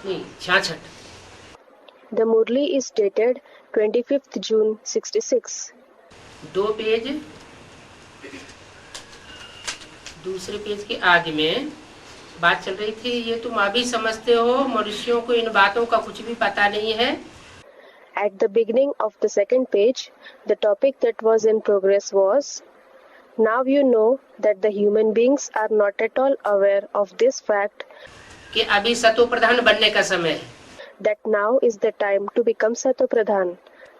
नहीं 66। The Murli is dated 25th June 66. 2 page दूसरे page के आगे में बात चल रही थी, ये तुम अभी समझते हो, मनुष्यों को इन बातों का कुछ भी पता नहीं है। At the beginning of the second page, the topic that was in progress was, now you know that the human beings are not at all aware of this fact कि अभी सतो प्रधान बनने का समय है, that now is the time to become Satopradhan,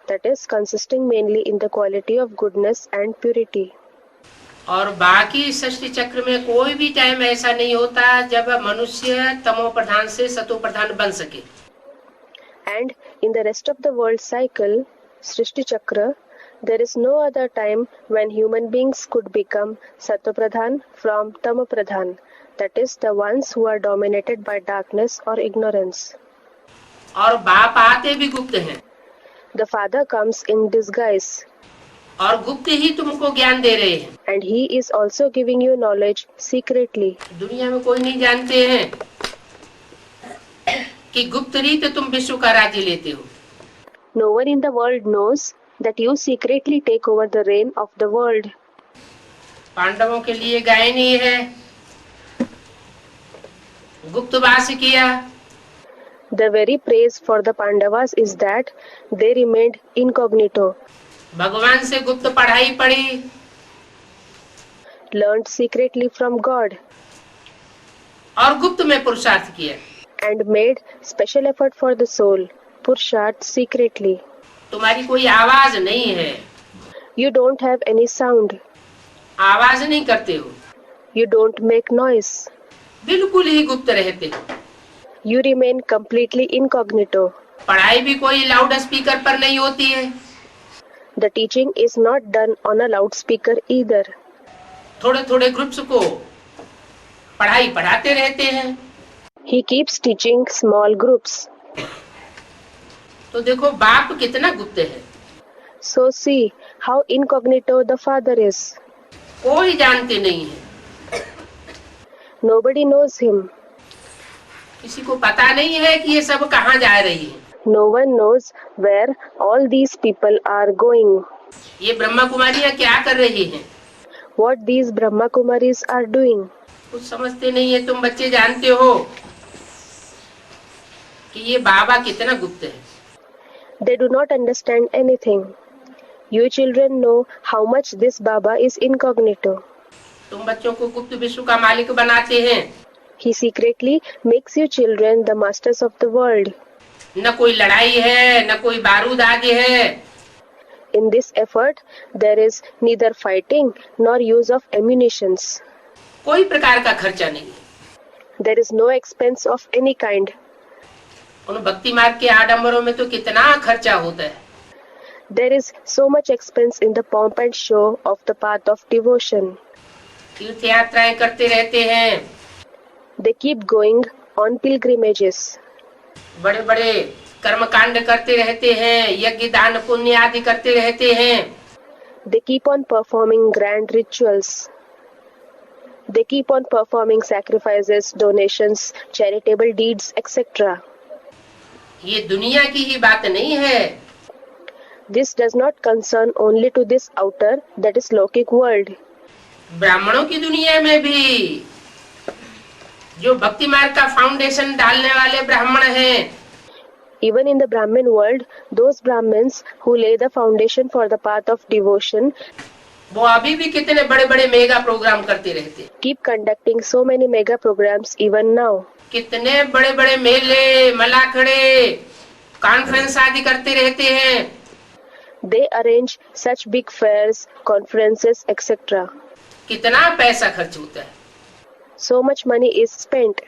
that is consisting mainly in the quality of goodness and purity. और बाकी सृष्टि चक्र में कोई भी टाइम ऐसा नहीं होता जब मनुष्य तमो प्रधान से सतो प्रधान बन सके। And in the rest of the world cycle, Srishti Chakra, there is no other time when human beings could become Satopradhan from Tamopradhan, that is the ones who are dominated by darkness or ignorance. और बाप आते भी गुप्त हैं, The father comes in disguise, और गुप्त ही तुमको ज्ञान दे रहे हैं। and he is also giving you knowledge secretly. दुनिया में कोई नहीं जानते हैं कि गुप्त रीत तुम विश्व का राज्य लेते हो। No one in the world knows that you secretly take over the reign of the world. पांडवों के लिए गायनी है, गुप्तवास किया। The very praise for the Pandavas is that they remained incognito, भगवान से गुप्त पढ़ाई पढ़ी, learned secretly from God, और गुप्त में पुरुषार्थ किया। and made special effort for the soul, Pursharth secretly. तुम्हारी कोई आवाज नहीं है, You don't have any sound. आवाज नहीं करते हो, You don't make noise. बिल्कुल ही गुप्त रहते हो। You remain completely incognito. पढ़ाई भी कोई लाउड स्पीकर पर नहीं होती है, The teaching is not done on a loudspeaker either. थोड़े थोड़े ग्रुप्स को पढ़ाई पढ़ाते रहते हैं। He keeps teaching small groups. तो देखो बाप कितना गुप्त है, So see how incognito the father is. कोई जानते नहीं है, Nobody knows him. किसी को पता नहीं है कि ये सब कहाँ जा रही है। No one knows where all these people are going. ये ब्रह्मा कुमारियाँ क्या कर रही हैं, What these Brahma Kumaris are doing. कुछ समझते नहीं है। तुम बच्चे जानते हो कि ये बाबा कितना गुप्त है। They do not understand anything. You children know how much this Baba is incognito. तुम बच्चों को गुप्त विश्व का मालिक बनाते हैं। He secretly makes you children the masters of the world. न कोई लड़ाई है, न कोई बारूद आदि है। In this effort, there is neither fighting nor use of ammunitions. कोई प्रकार का खर्चा नहीं। There is no expense of any kind. उन भक्ति मार्ग के आडंबरों में तो कितना खर्चा होता है। There is so much expense in the pomp and show of the path of devotion. तीर्थ यात्राएं करते रहते हैं, They keep going on pilgrimages. बड़े बड़े कर्म कांड करते रहते हैं, यज्ञ दान पुण्य आदि करते रहते हैं। They keep on performing grand rituals. They keep on performing sacrifices, donations, charitable deeds, etc. ये दुनिया की ही बात नहीं है, This does not concern only to this outer, that is Lokic world. ब्राह्मणों की दुनिया में भी जो भक्ति मार्ग का फाउंडेशन डालने वाले ब्राह्मण हैं, Even in the Brahmin world, those Brahmins who lay the foundation for the path of devotion वो अभी भी कितने बड़े बड़े मेगा प्रोग्राम करते रहते हैं। keep conducting so many mega programs even now. कितने बड़े बड़े मेले मलाखड़े कॉन्फ्रेंस आदि करते रहते हैं। They arrange such big fairs, conferences, etc. कितना पैसा खर्च होता है। So much money is spent.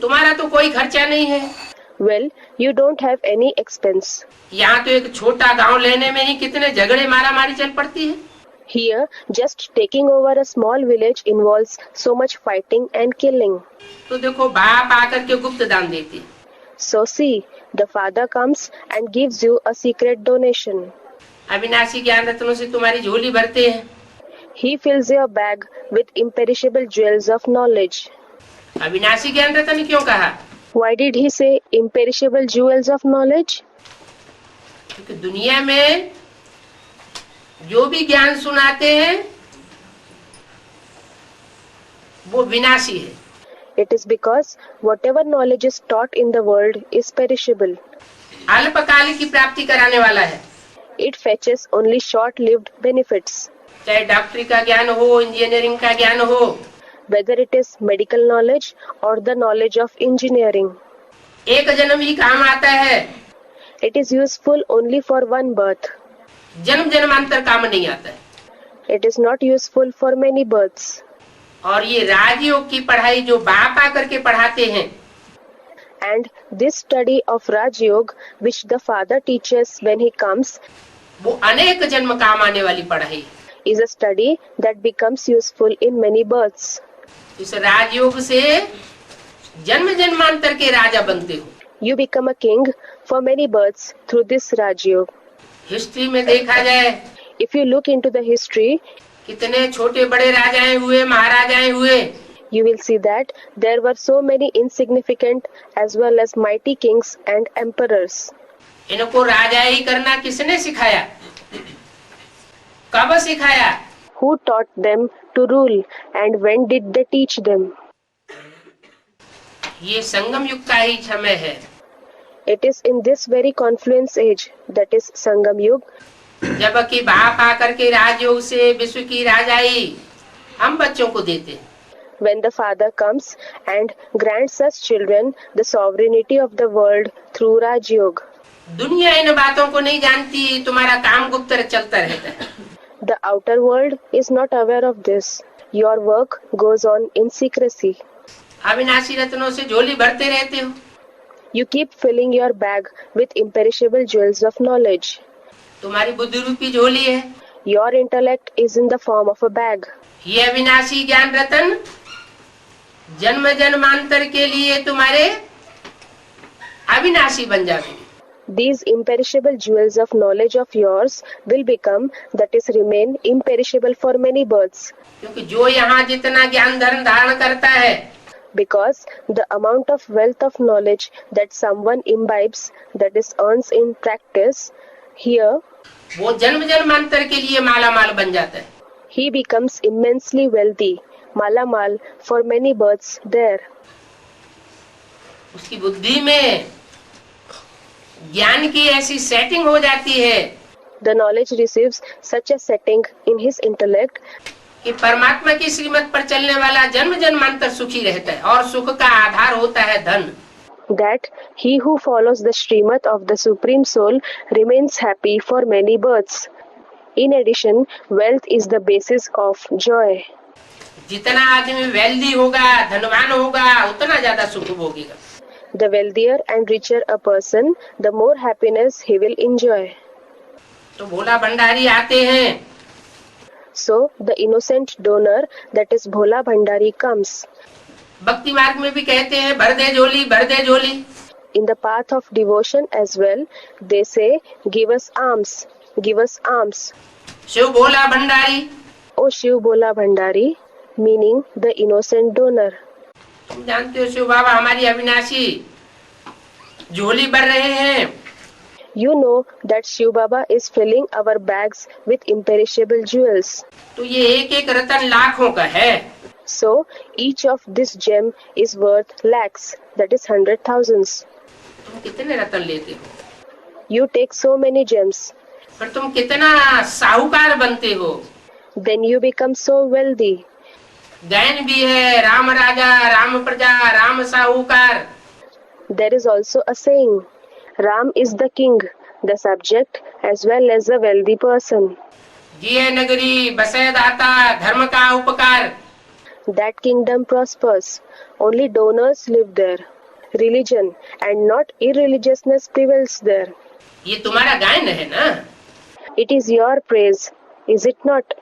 तुम्हारा तो कोई खर्चा नहीं है। Well, you don't have any expense. यहाँ तो एक छोटा गांव लेने में ही कितने झगड़े मारा मारी चल पड़ती है। Here, just taking over a small village involves so much fighting and killing. तो देखो बाप आकर के गुप्त दान देते हैं। So see, the father comes and gives you a secret donation. अविनाशी ज्ञान रत्नों से तुम्हारी झोली भरते हैं। He fills your bag with imperishable jewels of knowledge. अविनाशी ज्ञान रत्न क्यों कहा? Why did he say imperishable jewels of knowledge? क्योंकि दुनिया में जो भी ज्ञान सुनाते हैं वो विनाशी है. It is because whatever knowledge is taught in the world is perishable. अल्पकाल की प्राप्ति कराने वाला है. It fetches only short-lived benefits. चाहे डॉक्टरी का ज्ञान हो, इंजीनियरिंग का ज्ञान हो, whether it is medical knowledge or the knowledge of engineering. एक जन्म ही काम आता है. It is useful only for one birth. जन्म जन्मांतर काम नहीं आता है. It is not useful for many births. और ये राजयोग की पढ़ाई जो बाप आकर के पढ़ाते हैं, And this study of Raj Yoga, which the father teaches when he comes, वो अनेक जन्म काम आने वाली पढ़ाई है. is a study that becomes useful in many births. इस राजयोग से जन्म जन्मांतर के राजा बनते हो. You become a king for many births through this Raj Yoga. History में देखा जाए If you look into the history, कितने छोटे बड़े राजाएं हुए, महाराजाएं हुए, you will see that there were so many insignificant as well as mighty kings and emperors. इनको राजाई करना किसने सिखाया, कब सिखाया? Who taught them to rule and when did they teach them? ये संगम युग का ही समय है. It is in this very confluence age, that is Sangam Yuga, जबकि बाप आकर के राजयोग से विश्व की राजाई हम बच्चों को देते हैं. when the father comes and grants us children the sovereignty of the world through Raj Yoga. दुनिया इन बातों को नहीं जानती, तुम्हारा काम गुप्त चलता रहता है. The outer world is not aware of this. Your work goes on in secrecy. अविनाशी रत्नों से झोली भरते रहते हो. You keep filling your bag with imperishable jewels of knowledge. तुम्हारी बुद्धि रूपी झोली है. Your intellect is in the form of a bag. ये अविनाशी ज्ञान रतन जन्म जन्मांतर के लिए तुम्हारे अविनाशी बन जाते. These imperishable jewels of knowledge of yours will become, that is, remain imperishable for many births. क्योंकि जो यहाँ जितना ज्ञान धर्म धारण करता है, Because the amount of wealth of knowledge that someone imbibes, that is, earns in practice, here वो जन्म जन्मांतर के लिए माला माल बन जाता है. he becomes immensely wealthy, malamal for many births there. उसकी बुद्धि में ज्ञान की ऐसी सेटिंग हो जाती है The knowledge receives such a setting in his intellect कि परमात्मा की श्रीमत पर चलने वाला जन्म जन्मांतर सुखी रहता है और सुख का आधार होता है धन. that he who follows the Srimad of the Supreme Soul remains happy for many births. In addition, wealth is the basis of joy. जितना आदमी वेल्दी होगा, धनवान होगा, उतना ज्यादा सुख भोगेगा. The wealthier and richer a person, the more happiness he will enjoy. तो भोला भंडारी आते हैं. So, the innocent donor, that is Bhola Bhandari, comes. भक्ति मार्ग में भी कहते हैं भर दे झोली, भर दे झोली. In the path of devotion as well, they say, give us alms, give us alms. Shiv Bhola Bhandari. O Shiv Bhola Bhandari, meaning the innocent donor. तुम जानते हो शिव बाबा हमारी अविनाशी झोली भर रहे हैं. You know that Shiv Baba is filling our bags with imperishable jewels. तो ये एक एक रतन लाखों का है. So, each of this gem is worth lakhs, that is 100,000s. तुम कितने रतन लेते हो, You take so many gems, पर तुम कितना साहूकार बनते हो. then you become so wealthy. गायन भी है राम राजा राम प्रजा राम साहूकार. There is also a saying, Ram is the king, the subject as well as the wealthy person. जिये नगरी बसे दाता धर्म का उपकार. That kingdom prospers. Only donors live there. Religion and not irreligiousness prevails there. ये तुम्हारा गायन है ना. It is your praise, is it not?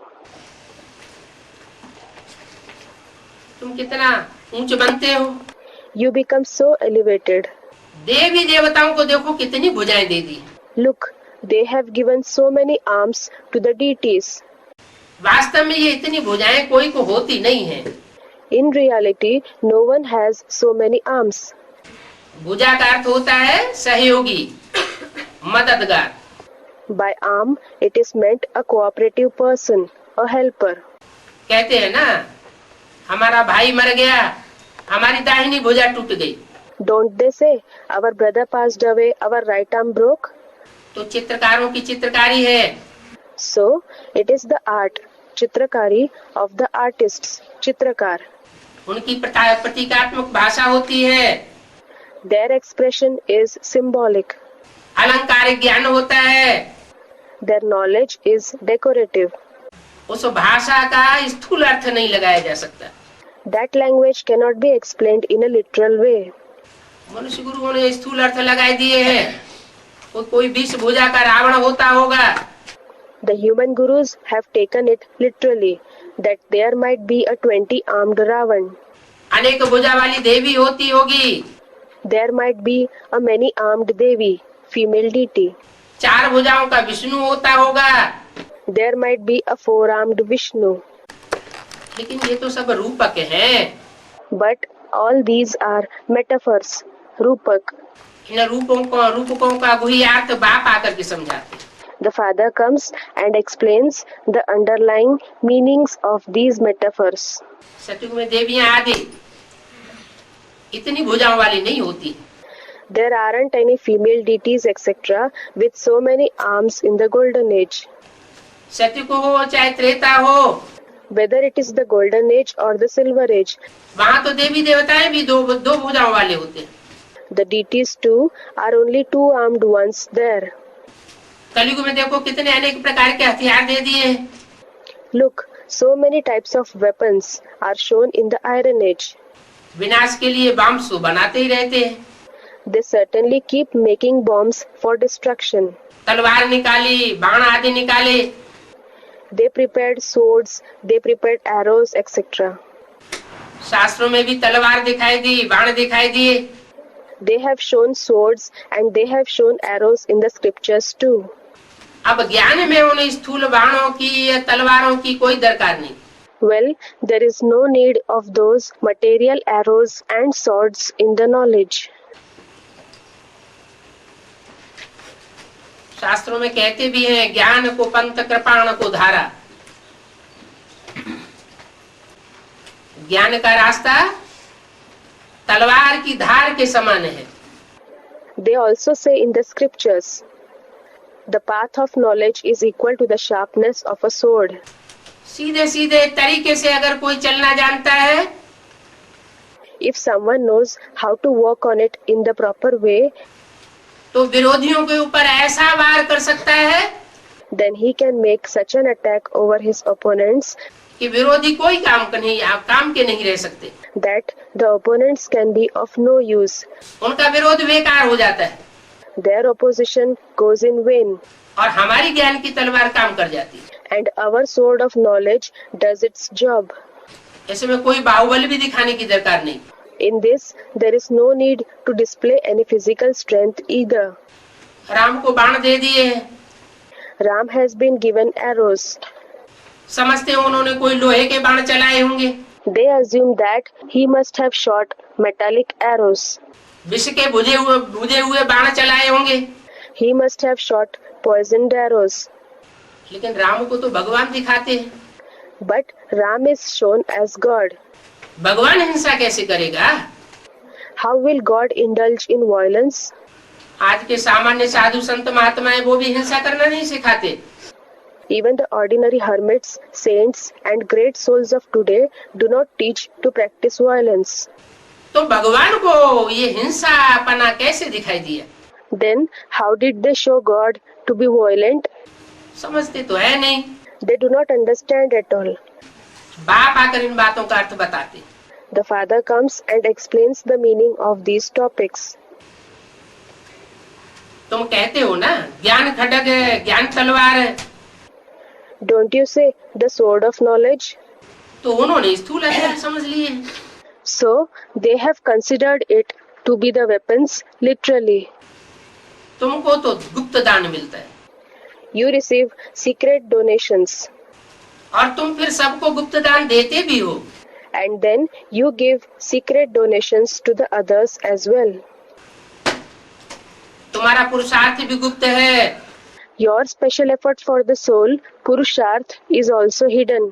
तुम कितना ऊंच बनते हो. You become so elevated. देवी देवताओं को देखो कितनी भुजाएं दे दी. Look, they have given so many arms to the deities. वास्तव में ये इतनी भुजाएं कोई को होती नहीं है. In reality, no one has so many arms. भुजा का अर्थ होता है सहयोगी, मददगार। By arm, it is meant a cooperative person, a helper. कहते हैं ना, हमारा भाई मर गया, हमारी दाहिनी भुजा टूट गई। Don't they say, our brother passed away, our right arm broke? तो चित्रकारों की चित्रकारी है। So, it is the art, Chitrakari, of the artists, Chitrakar. उनकी प्रतीकात्मक भाषा होती है। Their expression is symbolic. अलंकारिक ज्ञान होता है। Their knowledge is decorative. उस भाषा का स्थूल अर्थ नहीं लगाया जा सकता। That language cannot be explained in a literal way. मनुष्य गुरुओं ने स्थूल अर्थ लगाए दिए हैं। कोई 20 भुजा का रावण होता होगा। The human gurus have taken it literally, that there might be a 20-armed Ravan. अनेक भुजा वाली देवी होती होगी। There might be a many-armed Devi, female deity. 4 भुजाओं का विष्णु होता होगा। There might be a 4-armed Vishnu. लेकिन ये तो सब रूपक हैं। But all these are metaphors, रूपक. इन रूपकों का गुह्यार्थ बाप आकर के समझाते। The father comes and explains the underlying meanings of these metaphors. सतयुग में देवियां आदि इतनी भुजाओं वाली नहीं होती। There aren't any female deities etc. with so many arms in the golden age. सतयुग हो चाहे त्रेता हो, Whether it is the golden age or the silver age, वहाँ तो देवी देवताएं भी दो भुजाओं वाले होते हैं। the deities too are only 2-armed ones there. कलयुग में देखो कितने अनेक प्रकार के हथियार दे दिए हैं। Look, so many types of weapons are shown in the Iron Age. विनाश के लिए बॉम्ब्स तो बनाते ही रहते हैं। They certainly keep making bombs for destruction. तलवार निकाली, बाण आदि निकाले। They prepared swords, they prepared arrows, etc. शास्त्रों में भी तलवार दिखाई दी, बाण दिखाई दिए। They have shown swords and they have shown arrows in the scriptures too. अब ज्ञान में उन स्थूल बाणों की या तलवारों की कोई दरकार नहीं। Well, there is no need of those material arrows and swords in the knowledge. शास्त्रों में कहते भी हैं, ज्ञान को पंथ कृपाण को धारा। ज्ञान का रास्ता तलवार की धार के समान है। They also say in the scriptures, the path of knowledge is equal to the sharpness of a sword. सीधे सीधे तरीके से अगर कोई चलना जानता है, If someone knows how to walk on it in the proper way, तो विरोधियों के ऊपर ऐसा वार कर सकता है then he can make such an attack over his opponents कि विरोधी कोई काम के नहीं रह सकते। that the opponents can be of no use. उनका विरोध बेकार हो जाता है Their opposition goes in vain, और हमारी ज्ञान की तलवार काम कर जाती है। and our sword of knowledge does its job. ऐसे में कोई बाहुबल भी दिखाने की दरकार नहीं। In this, there is no need to display any physical strength either. Ram को बाण दे दिए हैं, Ram has been given arrows. समझते हैं उन्होंने कोई लोहे के बाण चलाए होंगे। They assume that he must have shot metallic arrows. विष के बुझे हुए बाण चलाए होंगे। He must have shot poisoned arrows. लेकिन राम को तो भगवान दिखाते हैं। But Ram is shown as God. भगवान हिंसा कैसे करेगा? How will God indulge in violence? आज के सामान्य साधु संत महात्माएं वो भी हिंसा करना नहीं सिखाते। Even the ordinary hermits, saints, and great souls of today do not teach to practice violence. तो भगवान को ये हिंसापना कैसे दिखाई दिया? Then, how did they show God to be violent? समझते तो है नहीं। They do not understand at all. बाप आकर इन बातों का अर्थ बताते। The Father comes and explains the meaning of these topics. तुम कहते हो ना, ज्ञान खड्ग है, ज्ञान तलवार है। Don't you say the sword of knowledge? तो उन्होंने स्थूल हथियार समझ लिए। So, they have considered it to be the weapons literally. तुमको तो गुप्त दान मिलता है You receive secret donations. और तुम फिर सबको गुप्त दान देते भी हो। And then you give secret donations to the others as well. तुम्हारा पुरुषार्थ भी गुप्त है। Your special effort for the soul, Purusharth, is also hidden.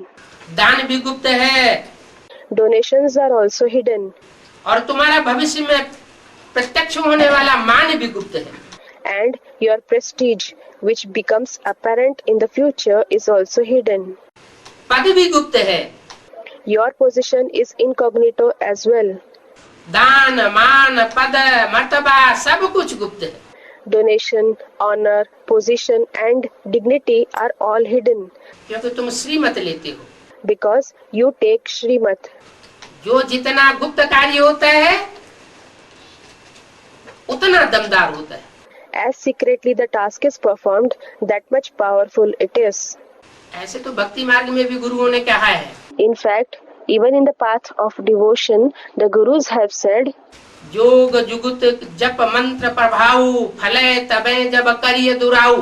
दान भी गुप्त है। Donations are also hidden. और तुम्हारा भविष्य में प्रत्यक्ष होने वाला मान भी गुप्त है। And your prestige, which becomes apparent in the future, is also hidden. पद भी गुप्त है। Your position is incognito as well. दान मान पद मर्तबा सब कुछ गुप्त है। Donation, honor, position, and dignity are all hidden क्योंकि तुम श्रीमत लेते हो। because you take Shrimat. जो जितना गुप्त कार्य होता है उतना दमदार होता है। As secretly the task is performed, that much powerful it is. ऐसे तो भक्ति मार्ग में भी गुरुओं ने कहा है। In fact, even in the path of devotion, the Gurus have said, जोग जुगुत जप मंत्र प्रभाऊ फले तबे जब करिय दुराऊ।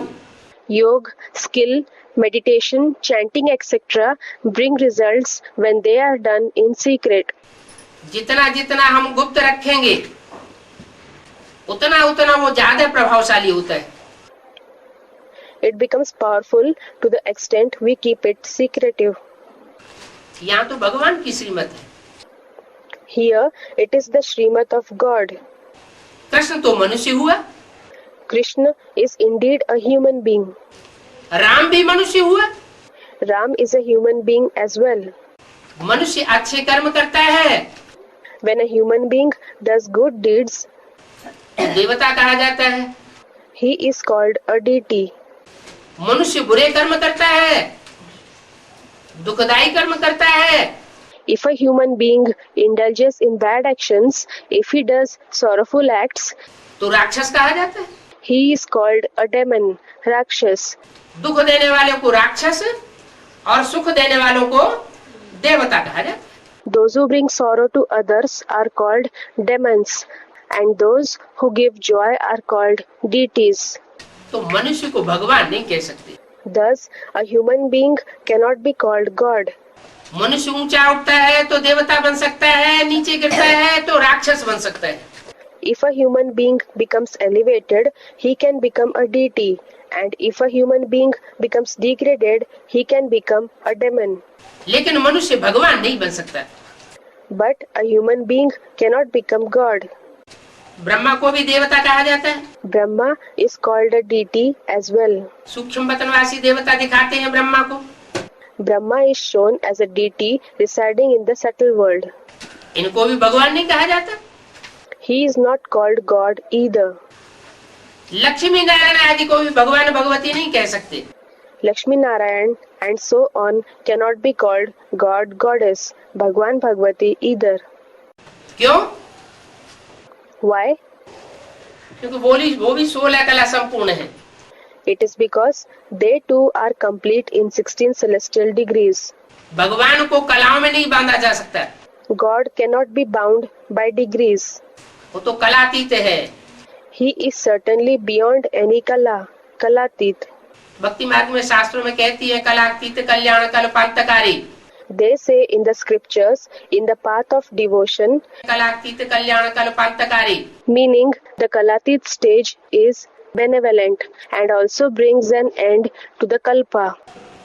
Yog, skill, meditation, chanting, etc. bring results when they are done in secret. जितना जितना हम गुप्त रखेंगे उतना उतना वो ज्यादा प्रभावशाली होता है। It becomes powerful to the extent we keep it secretive. यहाँ तो भगवान की श्रीमत है। Here, it is the Srimat of God. Krishna तो मनुष्य हुआ, Krishna is indeed a human being. Ram भी मनुष्य हुआ। Ram is a human being as well. मनुष्य अच्छे कर्म करता है When a human being does good deeds, तो देवता कहा जाता है। he is called a deity. मनुष्य बुरे कर्म करता है, दुखदायी कर्म करता है, If a human being indulges in bad actions, if he does sorrowful acts, तो राक्षस कहा जाता है। he is called a demon, Rakshas. दुख देने वालों को राक्षस और सुख देने वालों को देवता कहा जाता है। Those who bring sorrow to others are called demons, and those who give joy are called deities. तो मनुष्य को भगवान नहीं कह सकते। Thus, a human being cannot be called God. मनुष्य ऊंचा उठता है तो देवता बन सकता है, नीचे गिरता है तो राक्षस बन सकता है। If a human being becomes elevated, he can become a deity, and if a human being becomes degraded, he can become a demon. लेकिन मनुष्य भगवान नहीं बन सकता। But a human being cannot become God. Brahma को भी देवता कहा जाता है। Brahma is called a deity as well. सूक्ष्म वतनवासी देवता दिखाते हैं ब्रह्मा को। Brahma is shown as a deity residing in the subtle world. इनको भी भगवान नहीं कहा जाता। He is not called God either. Lakshmi Narayan आदि को भी भगवान भगवती नहीं कह सकते। Lakshmi Narayan and so on cannot be called God, Goddess, Bhagwan, Bhagwati either. क्यों? Why? क्योंकि वो भी 16 कला संपूर्ण है। It is because they too are complete in 16 celestial degrees. भगवान को कलाओं में नहीं बांधा जा सकता। God cannot be bound by degrees. वो तो कलातीत है। He is certainly beyond any kala, Kalatit. भक्ति मार्ग में शास्त्रों में कहती है कलातीत कल्याण कल्पांतकारी। They say in the scriptures, in the path of devotion, कलातीत Kalyan कल्पांतकारी। meaning the Kalatit stage is benevolent and also brings an end to the kalpa.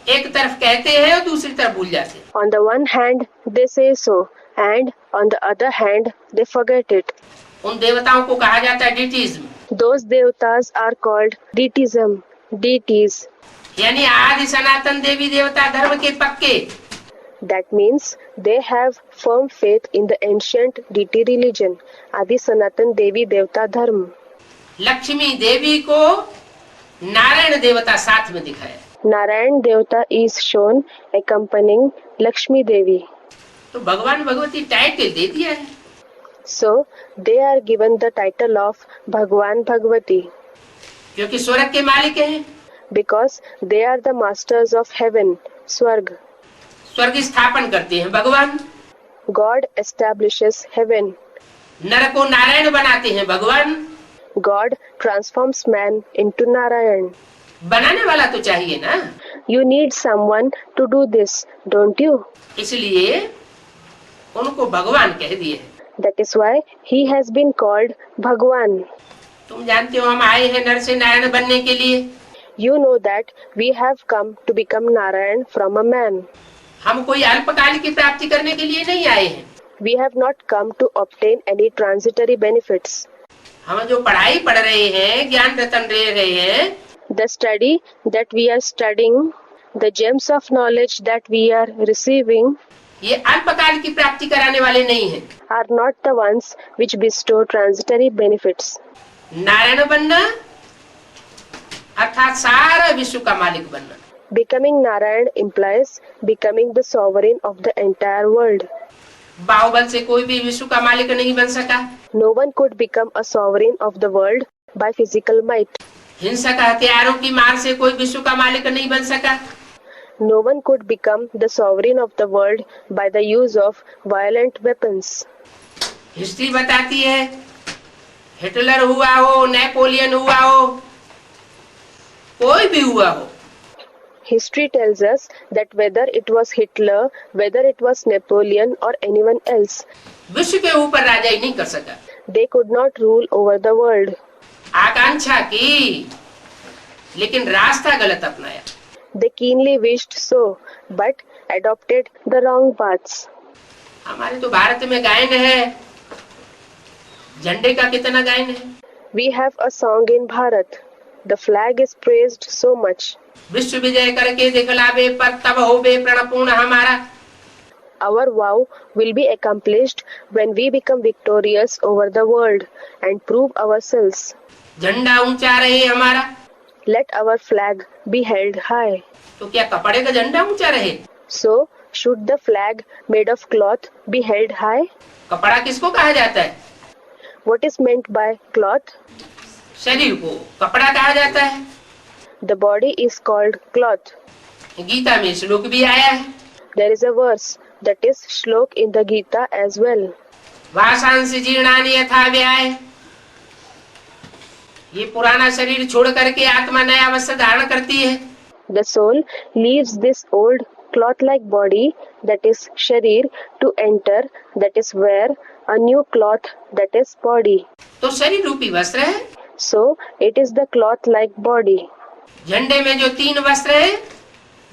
एक तरफ कहते हैं और दूसरी तरफ भूल जाते हैं। On the one hand, they say so, and on the other hand, they forget it. उन देवताओं को कहा जाता है डिटीज्म। Those devatas are called deitism, deities. यानी आदि सनातन देवी देवता धर्म के पक्के। That means they have firm faith in the ancient deity religion, Adi Sanatan Devi Devta Dharma. Lakshmi देवी को नारायण देवता साथ में दिखाया। Narayan Devta is shown accompanying Lakshmi Devi. तो भगवान भगवती टाइटल दे दिया है। So they are given the title of Bhagwan Bhagwati क्योंकि स्वर्ग के मालिक हैं। because they are the masters of heaven, Swarg. स्वर्ग स्थापन करते हैं भगवान। God establishes heaven. नर को नारायण बनाते हैं भगवान। God transforms man into Narayan. बनाने वाला तो चाहिए ना। You need someone to do this, don't you? इसलिए उनको भगवान कह दिए। That is why he has been called Bhagwan. तुम जानते हो हम आए हैं नर से नारायण बनने के लिए। You know that we have come to become Narayan from a man. हम कोई अल्पकाल की प्राप्ति करने के लिए नहीं आए हैं। We have not come to obtain any transitory benefits. हम जो पढ़ाई पढ़ रहे हैं, ज्ञान रतन ले रहे हैं, The study that we are studying, the gems of knowledge that we are receiving, ये अल्पकाल की प्राप्ति कराने वाले नहीं हैं। are not the ones which bestow transitory benefits. Narayan बनना अर्थात सारा विश्व का मालिक बनना। Becoming Narayan implies becoming the sovereign of the entire world. बाहुबल से कोई भी विश्व का मालिक नहीं बन सका। No one could become a sovereign of the world by physical might. हिंसक हथियारों की मार से कोई विश्व का मालिक नहीं बन सका। No one could become the sovereign of the world by the use of violent weapons. History बताती है, हिटलर हुआ हो, नेपोलियन हुआ हो, कोई भी हुआ हो, History tells us that whether it was Hitler, whether it was Napoleon or anyone else, विश्व के ऊपर राजाई नहीं कर सका। they could not rule over the world. आकांक्षा की, लेकिन रास्ता गलत अपनाया। They keenly wished so, but adopted the wrong paths. हमारे तो भारत में गायन है, झंडे का कितना गायन है। We have a song in Bharat. The flag is praised so much. विश्व विजय करके दिखलावे पर तब होवे प्रणपूर्ण हमारा। Our vow will be accomplished when we become victorious over the world and prove ourselves. झंडा ऊंचा रहे हमारा। Let our flag be held high. तो क्या कपड़े का झंडा ऊंचा रहे? So, should the flag made of cloth be held high? कपड़ा किसको कहा जाता है? What is meant by cloth? शरीर को कपड़ा कहा जाता है। The body is called cloth. Gita में श्लोक भी आया है। There is a verse that is shlok in the Gita as well. वासांस जीर्णानि यथा व्याय। ये पुराना शरीर छोड़ करके आत्मा नया वस्त्र धारण करती है। The soul leaves this old cloth-like body, that is sharir, to enter, that is wear, a new cloth, that is body. तो शरीर रूपी वस्त्र है। So, it is the cloth-like body. झंडे में जो 3 वस्त्र है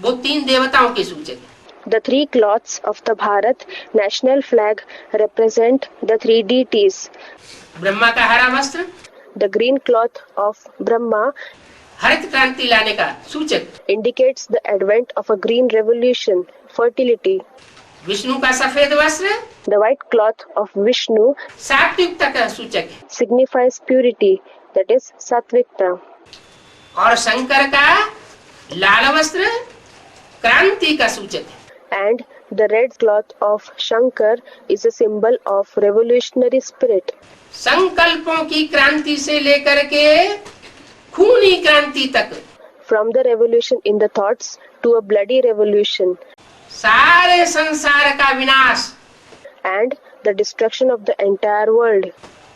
वो 3 देवताओं के सूचक है। The 3 cloths of the Bharat national flag represent the 3 deities. Brahma का हरा वस्त्र The green cloth of Brahma हरित क्रांति लाने का सूचक। indicates the advent of a green revolution, fertility. Vishnu का सफेद वस्त्र The white cloth of Vishnu सात्विकता का सूचक है। signifies purity, that is Satvikta. और शंकर का लाल वस्त्र क्रांति का सूचक है। And the red cloth of Shankar is a symbol of revolutionary spirit. संकल्पों की क्रांति से लेकर के खूनी क्रांति तक From the revolution in the thoughts to a bloody revolution सारे संसार का विनाश। and the destruction of the entire world.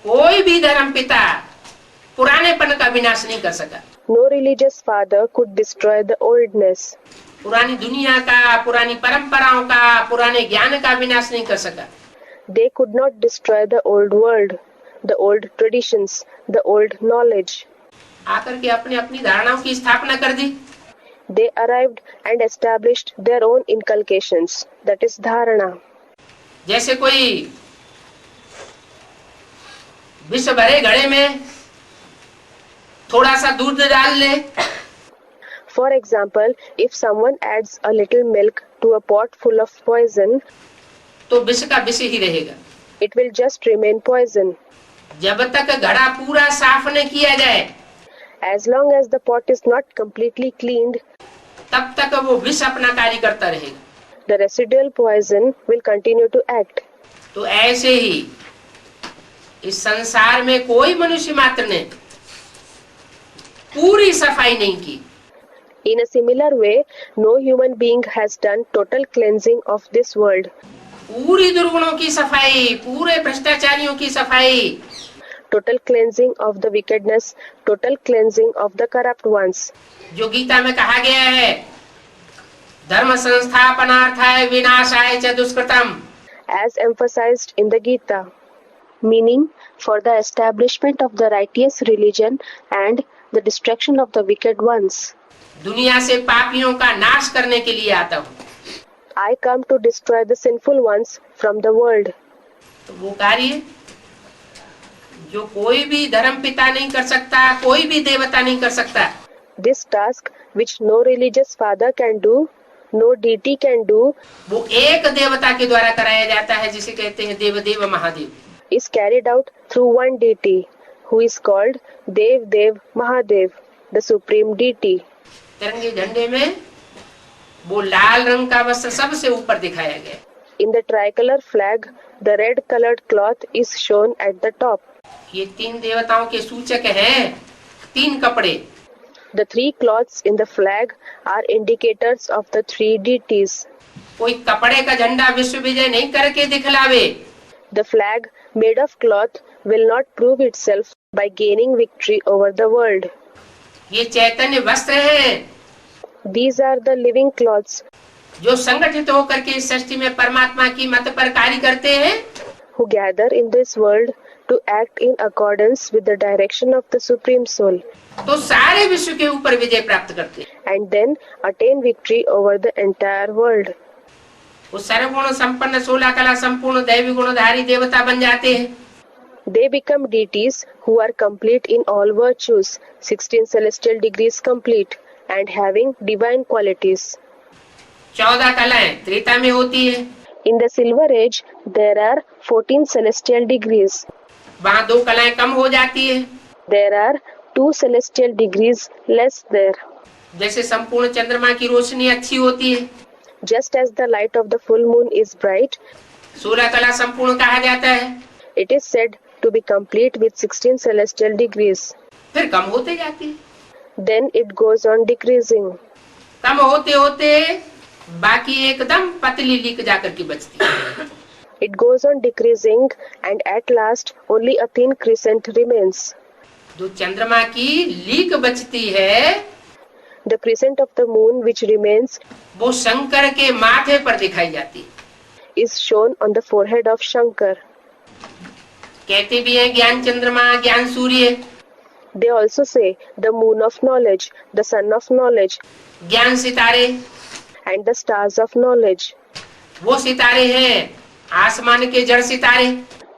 कोई भी धर्म पिता पुरानेपन का विनाश नहीं कर सका। No religious father could destroy the oldness. पुरानी दुनिया का, पुरानी परंपराओं का, पुराने ज्ञान का विनाश नहीं कर सका। They could not destroy the old world, the old traditions, the old knowledge. आकर के अपने अपनी धारणाओं की स्थापना कर दी। They arrived and established their own inculcations, that is dharana. जैसे कोई विष भरे घड़े में थोड़ा सा दूध डाल ले, For example, if someone adds a little milk to a pot full of poison, तो विष का विष ही रहेगा। it will just remain poison. जब तक घड़ा पूरा साफ न किया जाए As long as the pot is not completely cleaned, तब तक वो विष अपना कार्य करता रहेगा। the residual poison will continue to act. तो ऐसे ही इस संसार में कोई मनुष्य मात्र ने पूरी सफाई नहीं की। In a similar way, no human being has done total cleansing of this world. पूरी दुर्गुणों की सफाई, पूरे भ्रष्टाचारियों की सफाई, Total cleansing of the wickedness, total cleansing of the corrupt ones. जो गीता में कहा गया है, धर्म संस्थापनार्थाय विनाशाय च दुष्कृतम। As emphasized in the Gita. meaning for the establishment of the righteous religion and the destruction of the wicked ones. दुनिया से पापियों का नाश करने के लिए आता हूँ। I come to destroy the sinful ones from the world. तो वो कार्य जो कोई भी धर्म पिता नहीं कर सकता, कोई भी देवता नहीं कर सकता, This task which no religious father can do, no deity can do, वो एक देवता के द्वारा कराया जाता है, जिसे कहते हैं देवदेव Mahadev. is carried out through one deity, who is called Dev Dev Mahadev, the supreme deity. तिरंगे झंडे में वो लाल रंग का वस्त्र सबसे ऊपर दिखाया गया। In the tricolor flag, the red colored cloth is shown at the top. ये तीन देवताओं के सूचक हैं, तीन कपड़े। The three cloths in the flag are indicators of the three deities. कोई कपड़े का झंडा विश्व विजय नहीं करके दिखलावे। The flag made of cloth will not prove itself by gaining victory over the world. ये चैतन्य वस्त्र हैं, These are the living cloths जो संगठित होकर के इस सृष्टि में परमात्मा की मत पर कार्य करते हैं, who gather in this world to act in accordance with the direction of the Supreme Soul, तो सारे विश्व के ऊपर विजय प्राप्त करते हैं। and then attain victory over the entire world. वो सर्वगुण संपन्न 16 कला संपूर्ण दैवी गुणधारी देवता बन जाते हैं। They become deities who are complete in all virtues, 16 celestial degrees complete, and having divine qualities. 14 कलाएं त्रेता में होती है, In the Silver Age, there are 14 celestial degrees. वहाँ 2 कलाएं कम हो जाती है। There are 2 celestial degrees less there. जैसे संपूर्ण चंद्रमा की रोशनी अच्छी होती है, Just as the light of the full moon is bright, 16 कला संपूर्ण कहा जाता है। it is said to be complete with 16 celestial degrees. फिर कम होते जाती है। Then it goes on decreasing. कम होते होते बाकी एकदम पतली लीक जाकर के बचती है। It goes on decreasing, and at last only a thin crescent remains. जो चंद्रमा की लीक बचती है, The crescent of the moon which remains वो शंकर के माथे पर दिखाई जाती है। is shown on the forehead of Shankar. कहते भी हैं ज्ञान चंद्रमा, ज्ञान सूर्य। They also say the moon of knowledge, the sun of knowledge, ज्ञान सितारे, and the stars of knowledge. वो सितारे हैं आसमान के जड़ सितारे,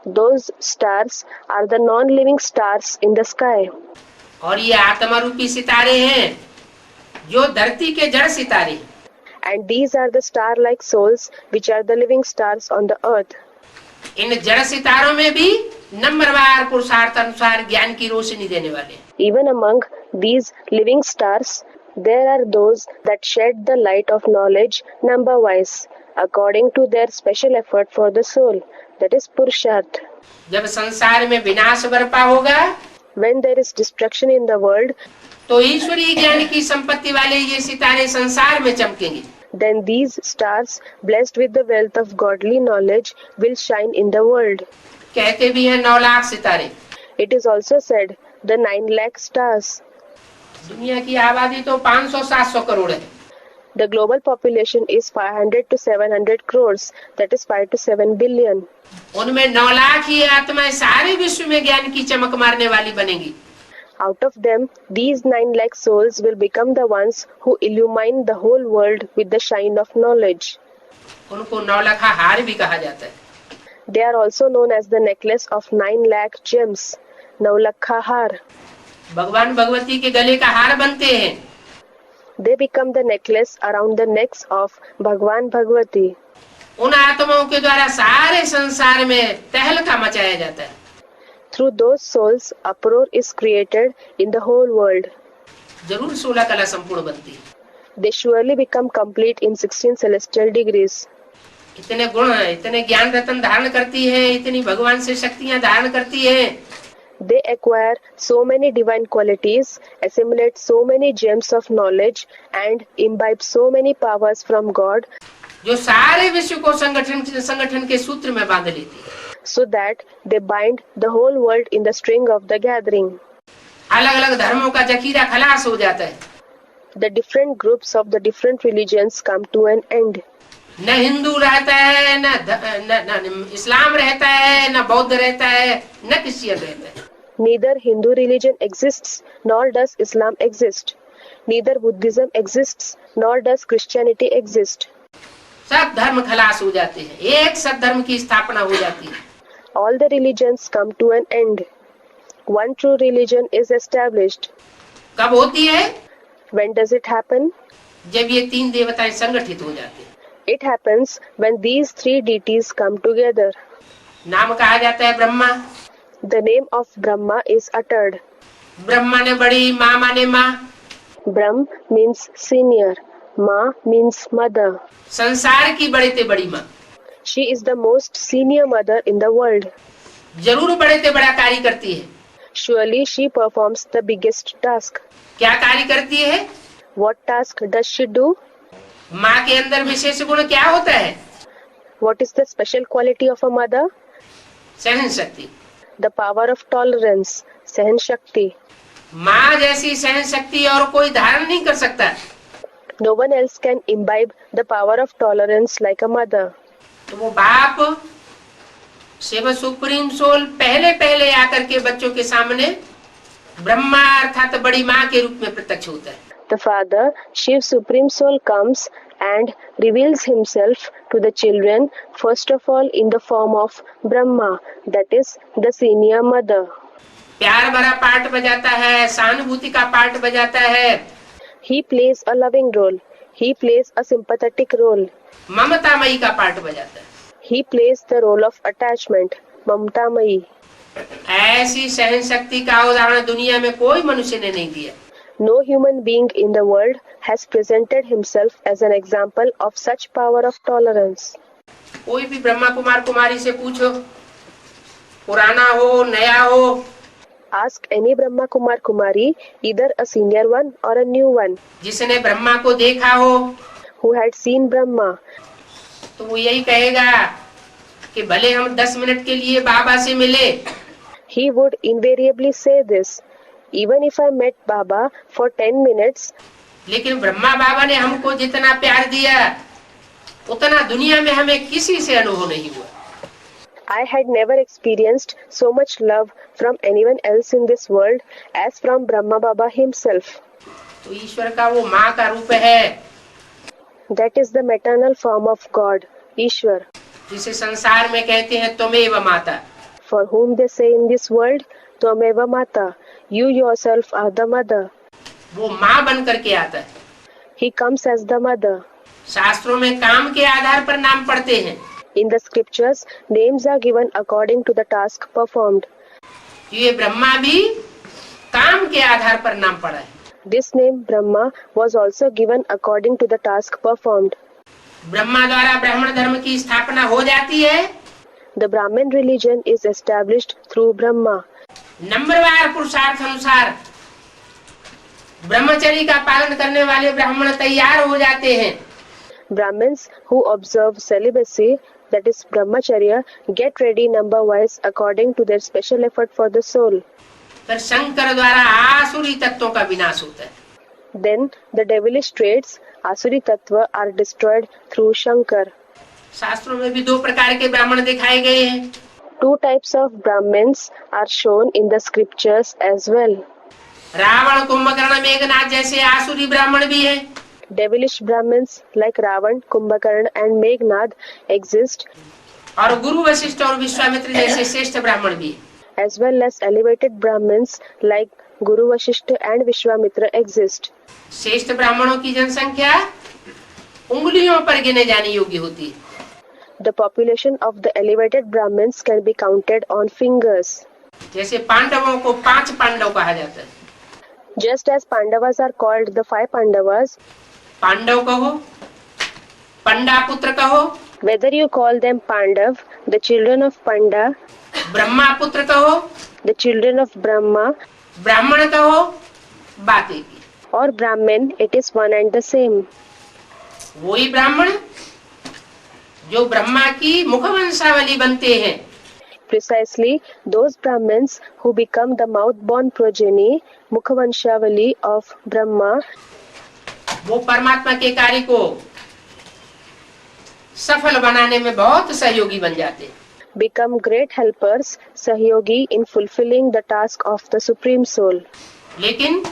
Those stars are the non-living stars in the sky. और ये आत्मा रूपी सितारे हैं जो धरती के जड़ सितारे। And these are the star-like souls which are the living stars on the earth. इन जड़ सितारों में भी नंबरवार पुरुषार्थ अनुसार ज्ञान की रोशनी देने वाले हैं। Even among these living stars, there are those that shed the light of knowledge number-wise, according to their special effort for the soul, that is Purusharth. जब संसार में विनाश बरपा होगा, When there is destruction in the world, तो ईश्वरीय ज्ञान की संपत्ति वाले ये सितारे संसार में चमकेंगे। then these stars, blessed with the wealth of godly knowledge, will shine in the world. कहते भी हैं 9 लाख सितारे। It is also said, the 9 lakh stars. दुनिया की आबादी तो 500-700 करोड़ है। The global population is 500 to 700 crores, that is 5 to 7 billion. उनमें 9 लाख ही आत्माएं सारे विश्व में ज्ञान की चमक मारने वाली बनेंगी। Out of them, these 9 lakh souls will become the ones who illumine the whole world with the shine of knowledge. उनको 9 लाखा हार भी कहा जाता है। They are also known as the necklace of 9 lakh gems, Naulakha Har. भगवान भगवती के गले का हार बनते हैं। They become the necklace around the necks of Bhagwan Bhagwati. उन आत्माओं के द्वारा सारे संसार में तहलका मचाया जाता है। Through those souls, uproar is created in the whole world. जरूर 16 कला संपूर्ण बनती है। They surely become complete in 16 celestial degrees. इतने गुण, इतने ज्ञान रत्न धारण करती है, इतनी भगवान से शक्तियां धारण करती है। They acquire so many divine qualities, assimilate so many gems of knowledge, and imbibe so many powers from God, जो सारे विश्व को संगठन के सूत्र में बांध लेती है। so that they bind the whole world in the string of the gathering. अलग अलग धर्मों का जखीरा खलास हो जाता है। The different groups of the different religions come to an end. न हिंदू रहता है, न इस्लाम रहता है, न बौद्ध रहता है, न क्रिश्चियन रहता है। Neither Hindu religion exists, nor does Islam exist. Neither Buddhism exists, nor does Christianity exist. सब धर्म खलास हो जाते हैं, एक सदधर्म की स्थापना हो जाती है। All the religions come to an end. One true religion is established. कब होती है? When does it happen? जब ये तीन देवताएं संगठित हो जाते हैं। It happens when these three deities come together. नाम कहा जाता है Brahma. The name of Brahma is uttered. Brahma ने बड़ी, माँ माने माँ। Brahm means senior. Ma means mother. संसार की बड़े ते बड़ी माँ। She is the most senior mother in the world. जरूर बड़े ते बड़ा कार्य करती है। Surely she performs the biggest task. क्या कार्य करती है? What task does she do? माँ के अंदर विशेष गुण क्या होता है? What is the special quality of a mother? सहन शक्ति। The power of tolerance, सहन शक्ति. माँ जैसी सहन शक्ति और कोई धारण नहीं कर सकता। No one else can imbibe the power of tolerance like a mother. तो वो बाप शिव सुप्रीम सोल पहले पहले आकर के बच्चों के सामने ब्रह्मा अर्थात बड़ी माँ के रूप में प्रत्यक्ष होता है। The Father, Shiv Supreme Soul, comes and reveals himself to the children, first of all in the form of Brahma, that is the senior mother. प्यार भरा पार्ट बजाता है, सहानुभूति का पार्ट बजाता है, He plays a loving role. He plays a sympathetic role. ममतामयी का part बजाता है। He plays the role of attachment, Mamtamayi. ऐसी सहन शक्ति का उदाहरण दुनिया में कोई मनुष्य ने नहीं दिया। No human being in the world has presented himself as an example of such power of tolerance. कोई भी ब्रह्मा कुमार कुमारी से पूछो, पुराना हो नया हो, Ask any Brahma Kumar Kumari, either a senior one or a new one, जिसने ब्रह्मा को देखा हो, who had seen Brahma, तो वो यही कहेगा कि भले हम 10 मिनट के लिए बाबा से मिले, he would invariably say this, even if I met Baba for 10 minutes, लेकिन ब्रह्मा बाबा ने हमको जितना प्यार दिया उतना दुनिया में हमें किसी से अनुभव नहीं हुआ। I had never experienced so much love from anyone else in this world as from Brahma Baba himself. तो ईश्वर का वो माँ का रूप है, That is the maternal form of God, Ishwar, जिसे संसार में कहते हैं त्वमेव माता। for whom they say in this world, Tvameva Mata, you yourself are the mother. वो माँ बन करके आता है। He comes as the mother. शास्त्रों में काम के आधार पर नाम पढ़ते हैं। In the scriptures, names are given according to the task performed. ये ब्रह्मा भी काम के आधार पर नाम पढ़ा है। This name Brahma was also given according to the task performed. Brahma द्वारा ब्राह्मण धर्म की स्थापना हो जाती है। The Brahmin religion is established through Brahma. नंबरवार पुरुषार्थ अनुसार ब्रह्मचर्य का पालन करने वाले ब्राह्मण तैयार हो जाते हैं। Brahmins who observe celibacy, that is Brahmacharya, get ready number-wise according to their special effort for the soul. फिर शंकर द्वारा आसुरी तत्वों का विनाश होता है। Then the devilish traits, Asuri Tattva, are destroyed through Shankar. शास्त्रों में भी 2 प्रकार के ब्राह्मण दिखाए गए हैं। 2 types of Brahmins are shown in the scriptures as well. Ravan Kumbhakarna Meghnath जैसे आसुरी ब्राह्मण भी हैं। Devilish Brahmins like Ravan, Kumbhakarna and Meghnad exist, और गुरु वशिष्ठ और विश्वामित्र जैसे श्रेष्ठ ब्राह्मण भी हैं। as well as elevated Brahmins like Guru Vashishta and Vishwamitra exist. श्रेष्ठ ब्राह्मणों की जनसंख्या उंगलियों पर गिने जाने योग्य होती है। The population of the elevated Brahmins can be counted on fingers. जैसे पांडवों को 5 पांडव कहा जाता है। Just as Pandavas are called the 5 Pandavas, Pandav कहो, पंडा पुत्र कहो, whether you call them Pandav, the children of Panda, Brahma पुत्र कहो, the children of Brahma, ब्राह्मण कहो, बात एक ही। or Brahmin, it is one and the same. वही ब्राह्मण जो ब्रह्मा की मुखवंशावली बनते हैं। Precisely, those Brahmins who become the mouth-born progeny, Mukhavanshavali of Brahma, वो परमात्मा के कार्य को सफल बनाने में बहुत सहयोगी बन जाते हैं। become great helpers, Sahyogi, in fulfilling the task of the Supreme Soul. लेकिन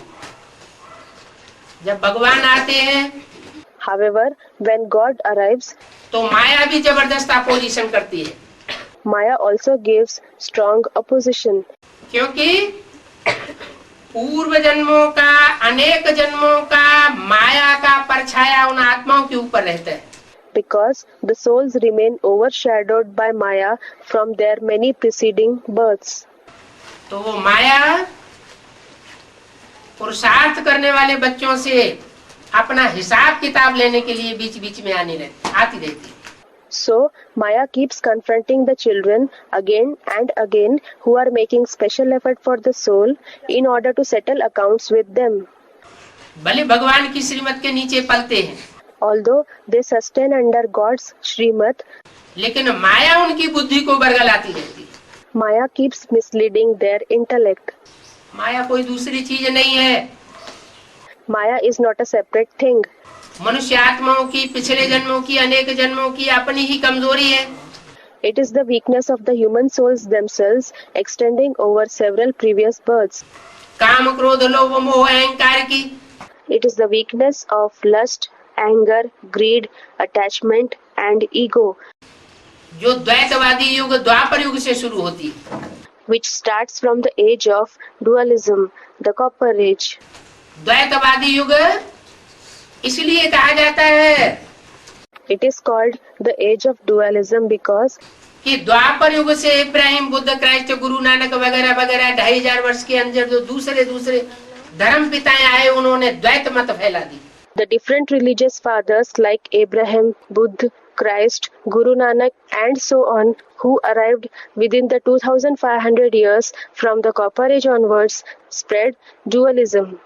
जब भगवान आते हैं However, when God arrives, तो माया भी जबरदस्त अपोजिशन करती है, Maya also gives strong opposition क्योंकि पूर्व जन्मों का, अनेक जन्मों का माया का परछाया उन आत्माओं के ऊपर रहता है। because the souls remain overshadowed by Maya from their many preceding births. तो वो माया पुरुषार्थ करने वाले बच्चों से अपना हिसाब किताब लेने के लिए बीच बीच में आती रहती। So, Maya keeps confronting the children again and again who are making special effort for the soul in order to settle accounts with them. भले भगवान की श्रीमत के नीचे पलते हैं, Although they sustain under God's Srimad, लेकिन माया उनकी बुद्धि को बरगलाती रहती है। Maya keeps misleading their intellect. माया कोई दूसरी चीज नहीं है, Maya is not a separate thing. मनुष्य आत्माओं की पिछले जन्मों की, अनेक जन्मों की अपनी ही कमजोरी है। It is the weakness of the human souls themselves extending over several previous births. काम, क्रोध, लोभ, मोह, अहंकार की। It is the weakness of lust, anger, greed, attachment and ego, जो द्वैतवादी युग, द्वापर युग से शुरू होती है। which starts from the age of dualism, the Copper Age. द्वैतवादी युग इसलिए कहा जाता है It is called the age of dualism because कि द्वापर युग से इब्राहिम, बुद्ध, क्राइस्ट, गुरु नानक वगैरह वगैरह 2500 वर्ष के अंदर जो दूसरे दूसरे धर्म पिताएं आए, उन्होंने द्वैत मत फैला दी। the different religious fathers like Abraham, Buddha, Christ, Guru Nanak and so on who arrived within the 2500 years from the Copper Age onwards spread dualism.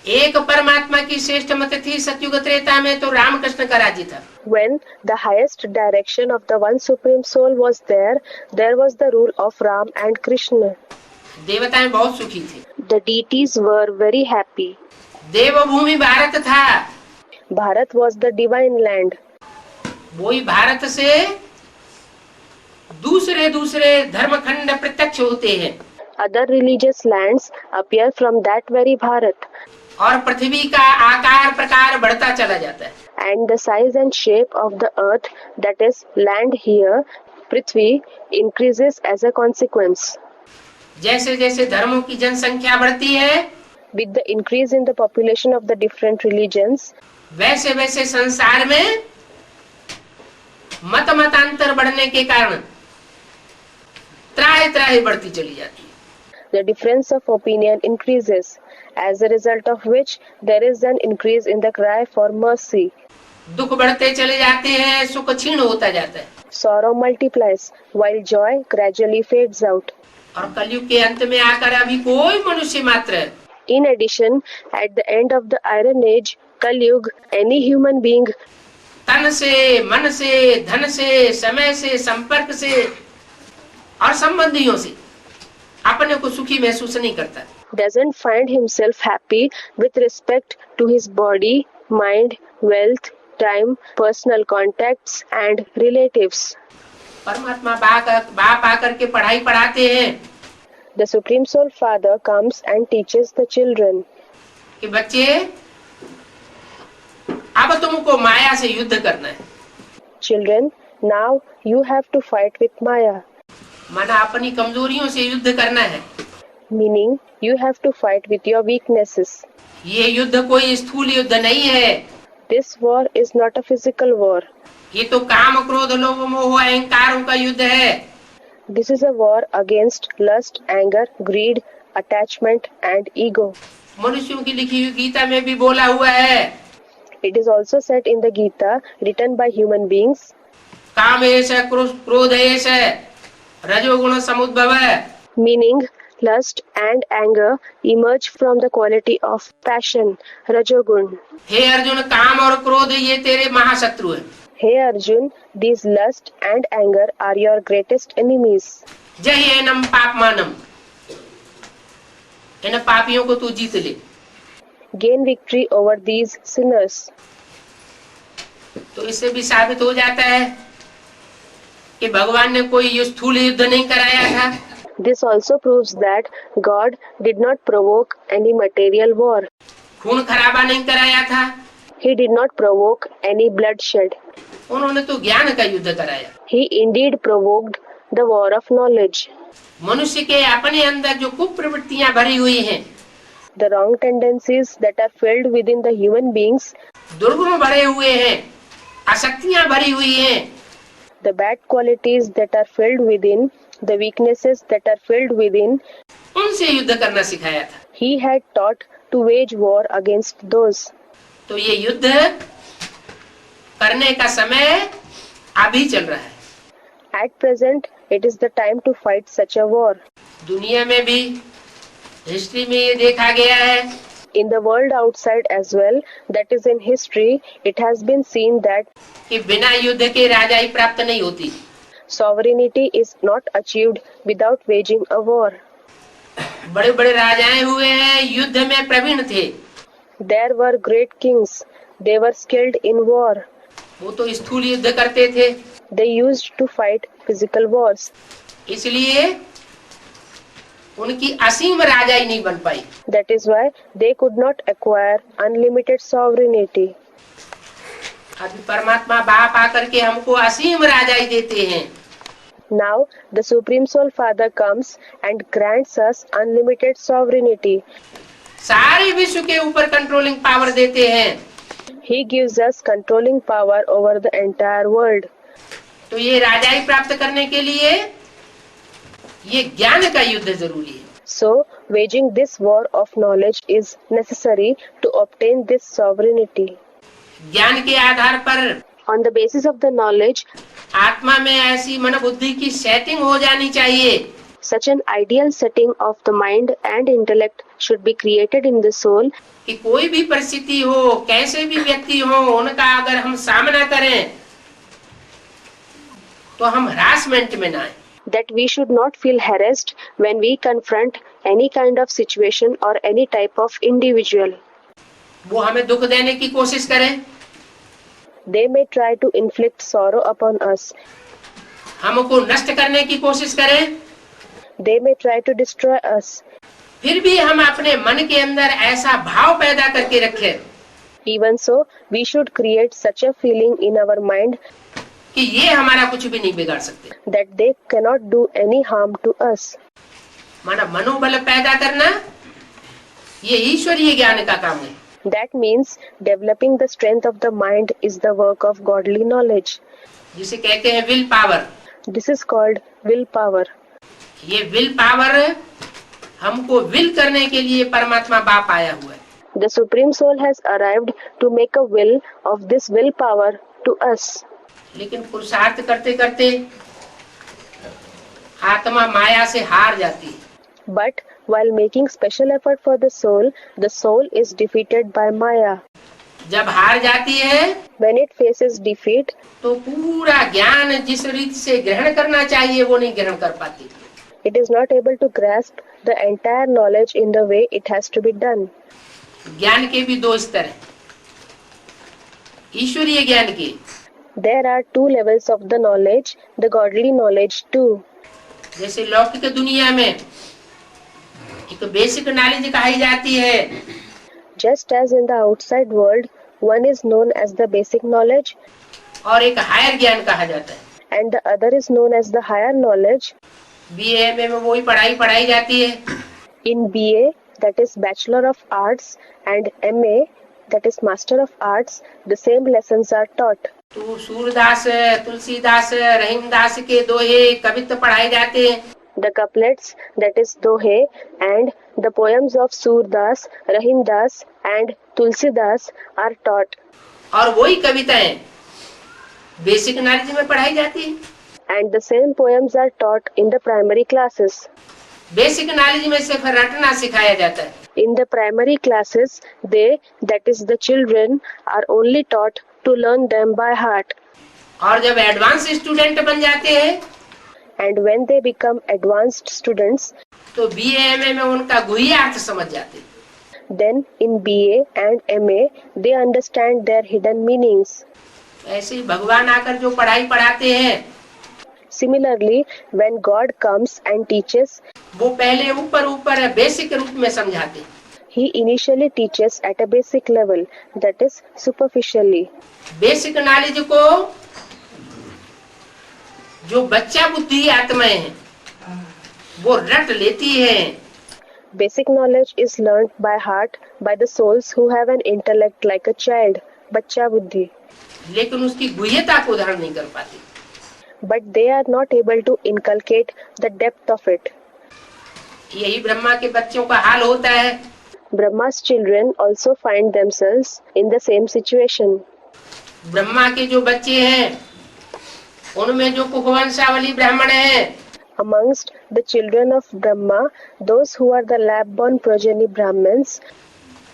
एक परमात्मा की श्रेष्ठ मत थी सतयुग त्रेता में, तो रामकृष्ण का राज्य था। When the highest direction of the one supreme soul was there, there was the rule of Ram and Krishna. देवताएं बहुत सुखी थे। The deities were very happy. देवभूमि भारत था, Bharat was the divine land. वही भारत से दूसरे दूसरे धर्मखंड प्रत्यक्ष होते हैं, Other religious lands appear from that very Bharat, और पृथ्वी का आकार प्रकार बढ़ता चला जाता है। and the size and shape of the earth, that is land here, Prithvi, increases as a consequence. जैसे जैसे धर्मों की जनसंख्या बढ़ती है, With the increase in the population of the different religions, वैसे वैसे संसार में मतांतर बढ़ने के कारण त्राहि त्राहि बढ़ती चली जाती है। the difference of opinion increases, as a result of which there is an increase in the cry for mercy. दुख बढ़ते चले जाते हैं, सुख क्षीण होता जाता है, Sorrow multiplies, while joy gradually fades out. और कलयुग के अंत में आकर अभी कोई मनुष्य मात्र In addition, at the end of the Iron Age, Kali Yuga, any human being तन से, मन से, धन से, समय से, संपर्क से और संबंधियों से अपने को सुखी महसूस नहीं करता। doesn't find himself happy with respect to his body, mind, wealth, time, personal contacts and relatives. परमात्मा बाप आकर के पढ़ाई पढ़ाते हैं The Supreme Soul Father comes and teaches the children. कि बच्चे अब तुमको माया से युद्ध करना है। Children, now you have to fight with Maya, माना अपनी कमजोरियों से युद्ध करना है। meaning you have to fight with your weaknesses. ये युद्ध कोई स्थूल युद्ध नहीं है, This war is not a physical war. ये तो काम, क्रोध, लोभ, मोह, अहंकारों का युद्ध है। This is a war against lust, anger, greed, attachment and ego. मनुष्यों की लिखी हुई गीता में भी बोला हुआ है, It is also said in the Gita, written by human beings, Kamesh क्रोधेश रजोगुण समुद्भव, meaning lust and anger emerge from the quality of passion, Rajogun. हे अर्जुन, काम और क्रोध ये तेरे महाशत्रु है। Hey Arjun, these lust and anger are your greatest enemies. जयेनम पापमानम, इन पापियों को तू जीत ले। Gain victory over these sinners. तो इससे भी साबित हो जाता है कि भगवान ने कोई स्थूल युद्ध नहीं कराया था। This also proves that God did not provoke any material war. खून खराबा नहीं कराया था। He did not provoke any bloodshed. उन्होंने तो ज्ञान का युद्ध कराया। He indeed provoked the war of knowledge. मनुष्य के अपने अंदर जो कुप्रवृत्तियां भरी हुई हैं, The wrong tendencies that are filled within the human beings, दुर्गुण भरे हुए हैं, आसक्तियां भरी हुई हैं, the bad qualities that are filled within, the weaknesses that are filled within, उनसे युद्ध करना सिखाया था। he had taught to wage war against those. तो ये युद्ध करने का समय अभी चल रहा है। At present, it is the time to fight such a war. दुनिया में भी, हिस्ट्री में ये देखा गया है In the world outside as well, that is in history, it has been seen that कि बिना युद्ध के राजाई प्राप्त नहीं होती। sovereignty is not achieved without waging a war. बड़े बड़े राजाएं हुए हैं, युद्ध में प्रवीण थे। There were great kings. They were skilled in war. वो तो स्थूल युद्ध करते थे, They used to fight physical wars. इसलिए उनकी असीम राजाई नहीं बन पाई। That is why they could not acquire unlimited sovereignty. अभी परमात्मा बाप आकर के हमको असीम राजाई देते हैं। Now the Supreme Soul Father comes and grants us unlimited sovereignty. सारे विश्व के ऊपर कंट्रोलिंग पावर देते हैं। He gives us controlling power over the entire world. तो ये राजाई प्राप्त करने के लिए ये ज्ञान का युद्ध जरूरी है। So, waging this war of knowledge is necessary to obtain this sovereignty. ज्ञान के आधार पर On the basis of the knowledge, आत्मा में ऐसी मन बुद्धि की सेटिंग हो जानी चाहिए such an ideal setting of the mind and intellect should be created in the soul कि कोई भी परिस्थिति हो, कैसे भी व्यक्ति हो, उनका अगर हम सामना करें तो हम हरासमेंट में ना आए। that we should not feel harassed when we confront any kind of situation or any type of individual. वो हमें दुख देने की कोशिश करें, They may try to inflict sorrow upon us. हमको नष्ट करने की कोशिश करें, They may try to destroy us. फिर भी हम अपने मन के अंदर ऐसा भाव पैदा करके रखें Even so, we should create such a feeling in our mind कि ये हमारा कुछ भी नहीं बिगाड़ सकते। that they cannot do any harm to us. माना मनोबल पैदा करना ये ईश्वरीय ज्ञान का काम है। That means developing the strength of the mind is the work of godly knowledge. जिसे कहते हैं will power. This is called willpower. ये विल पावर हमको विल करने के लिए परमात्मा बाप आया हुआ है। The Supreme Soul has arrived to make a will of this willpower to us. लेकिन पुरुषार्थ करते करते आत्मा माया से हार जाती है। But while making special effort for the soul is defeated by Maya. जब हार जाती है When it faces defeat, तो पूरा ज्ञान जिस रीति से ग्रहण करना चाहिए वो नहीं ग्रहण कर पाती। it is not able to grasp the entire knowledge in the way it has to be done. ज्ञान के भी दो स्तर हैं, ईश्वरीय ज्ञान के। There are two levels of the knowledge, the godly knowledge too. जैसे लौकिक दुनिया में एक बेसिक नॉलेज कही जाती है, Just as in the outside world, one is known as the basic knowledge और एक हायर ज्ञान कहा जाता है। and the other is known as the higher knowledge. BA में वही पढ़ाई जाती है। In BA, that is Bachelor of Arts, and MA, that is Master of Arts, the same lessons are taught. तो सूरदास, तुलसीदास, रहीमदास के दोहे कवित्व पढ़ाए जाते हैं। The couplets, that is Dohe, and the poems of Surdas, Rahimdas, and Tulsidas are taught. और वही कविताएं basic knowledge में पढ़ाई जाती है। And the same poems are taught in the primary classes. Basic knowledge में सिर्फ रटना सिखाया जाता है। In the primary classes, they, that is the children, are only taught to learn them by heart. और जब एडवांस स्टूडेंट बन जाते हैं And when they become advanced students, तो BA में उनका गुह्यार्थ समझ जाते हैं। then in BA and MA, they understand their hidden meanings. ऐसे ही भगवान आकर जो पढ़ाई पढ़ाते हैं Similarly, when God comes and teaches, वो पहले ऊपर ऊपर बेसिक रूप में समझाते हैं। He initially teaches at a basic level, that is superficially. Basic knowledge को जो बच्चा बुद्धि आत्माएं हैं वो रट लेती हैं, Basic knowledge is learnt by heart by the souls who have an intellect like a child, bachcha buddhi, लेकिन उसकी गुह्यता को धारण नहीं कर पाती। but they are not able to inculcate the depth of it. यही ब्रह्मा के बच्चों का हाल होता है। Brahma's children also find themselves in the same situation. Brahma के जो बच्चे हैं उनमें जो कुखवंशावली ब्राह्मण हैं, Amongst the children of Brahma, those who are the lab-born progeny Brahmins,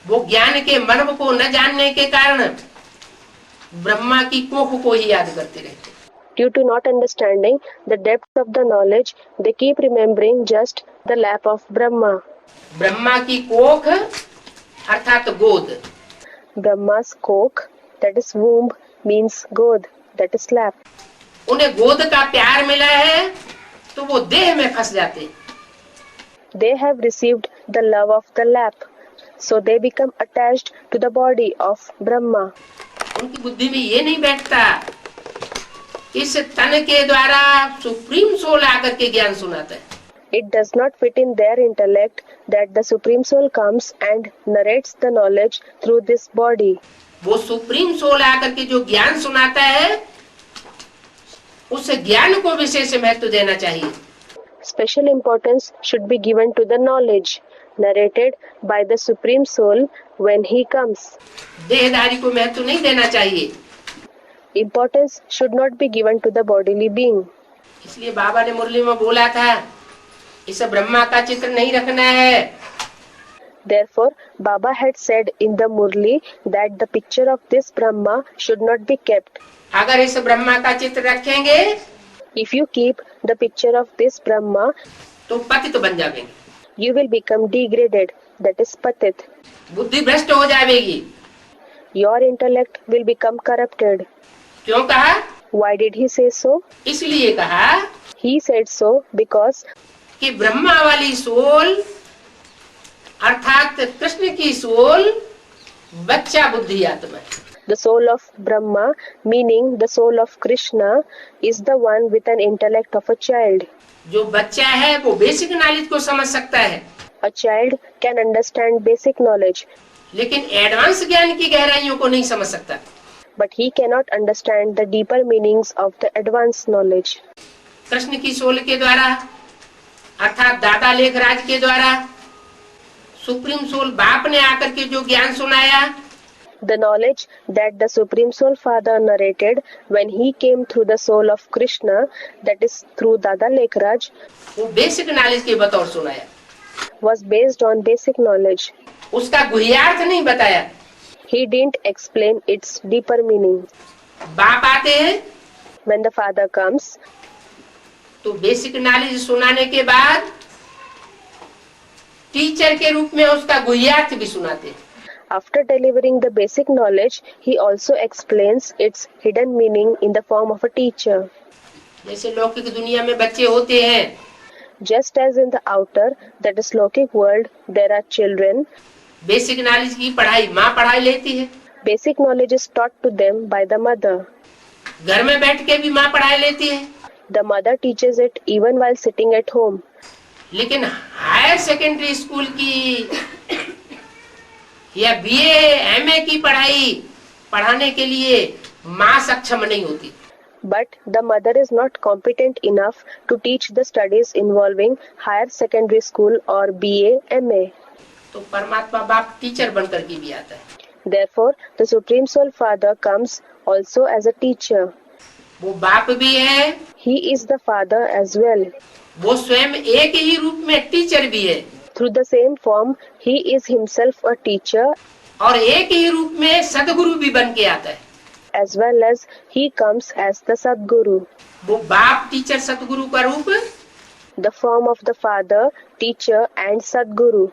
वो ज्ञान के मर्म को न जानने के कारण ब्रह्मा की कोख को ही याद करते रहते। due to not understanding the depth of the knowledge, they keep remembering just the lap of Brahma. Brahma की कोख अर्थात गोद, Brahma's cock, that is womb, means god, that is lap. उन्हें गोद का प्यार मिला है तो वो देह में फंस जाते। They have received the love of the lap, so they become attached to the body of Brahma. उनकी बुद्धि में ये नहीं बैठता इस तन के द्वारा सुप्रीम सोल आकर के ज्ञान सुनाता है। It does not fit in their intellect that the Supreme Soul comes and narrates the knowledge through this body. वो सुप्रीम सोल आकर के जो ज्ञान सुनाता है उस ज्ञान को विशेष महत्व देना चाहिए। Special importance should be given to the knowledge narrated by the Supreme Soul when he comes. देहधारी को महत्व नहीं देना चाहिए। Importance should not be given to the bodily being. इसलिए बाबा ने मुरली में बोला था इस ब्रह्मा का चित्र नहीं रखना है। Therefore, Baba had said in the Murli that the picture of this Brahma should not be kept. अगर इस ब्रह्मा का चित्र रखेंगे If you keep the picture of this Brahma, तो पतित बन जाएंगे, you will become degraded, that is patit. बुद्धि भ्रष्ट हो जाएगी। Your intellect will become corrupted. क्यों कहा? Why did he say so? इसलिए कहा He said so because कि ब्रह्मा वाली सोल अर्थात कृष्ण की सोल बच्चा बुद्धि आत्मा है। the soul of Brahma, meaning the soul of Krishna, is the one with an intellect of a child. जो बच्चा है वो बेसिक नॉलेज को समझ सकता है, A child can understand basic knowledge, लेकिन एडवांस ज्ञान की गहराइयों को नहीं समझ सकता। but he cannot understand the deeper meanings of the advanced knowledge. Krishna की सोल के द्वारा अर्थात दादा लेखराज के द्वारा सुप्रीम सोल बाप ने आकर के जो ज्ञान सुनाया, The knowledge that the Supreme Soul Father narrated when he came through the soul of Krishna, that is through Dada Lekhraj, वो बेसिक नॉलेज के बतौर सुनाया, was based on basic knowledge. उसका गुह्यार्थ नहीं बताया। He didn't explain its deeper meaning. बाप आते हैं When the Father comes, तो बेसिक नॉलेज सुनाने के बाद टीचर के रूप में उसका गुह्यार्थ भी सुनाते हैं। after delivering the basic knowledge, he also explains its hidden meaning in the form of a teacher. जैसे लौकिक दुनिया में बच्चे होते हैं, Just as in the outer, that is Lokic world, there are children. Basic knowledge की पढ़ाई माँ पढ़ाई लेती है, Basic knowledge is taught to them by the mother. घर में बैठ के भी माँ पढ़ाई लेती है, The mother teaches it even while sitting at home. लेकिन हायर सेकेंडरी स्कूल की या बीए एमए की पढ़ाई पढ़ाने के लिए माँ सक्षम नहीं होती। But the mother is not competent enough to teach the studies involving higher secondary school or BA, MA. तो परमात्मा बाप टीचर बनकर के भी आता है। Therefore, the Supreme Soul Father comes also as a teacher. वो बाप भी है, He is the Father as well. वो स्वयं एक ही रूप में टीचर भी है Through the same form, he is himself a teacher और एक ही रूप में सदगुरु भी बन के आता है। as well as he comes as the Sadguru. वो बाप टीचर सदगुरु का रूप The form of the Father, teacher and Sadguru.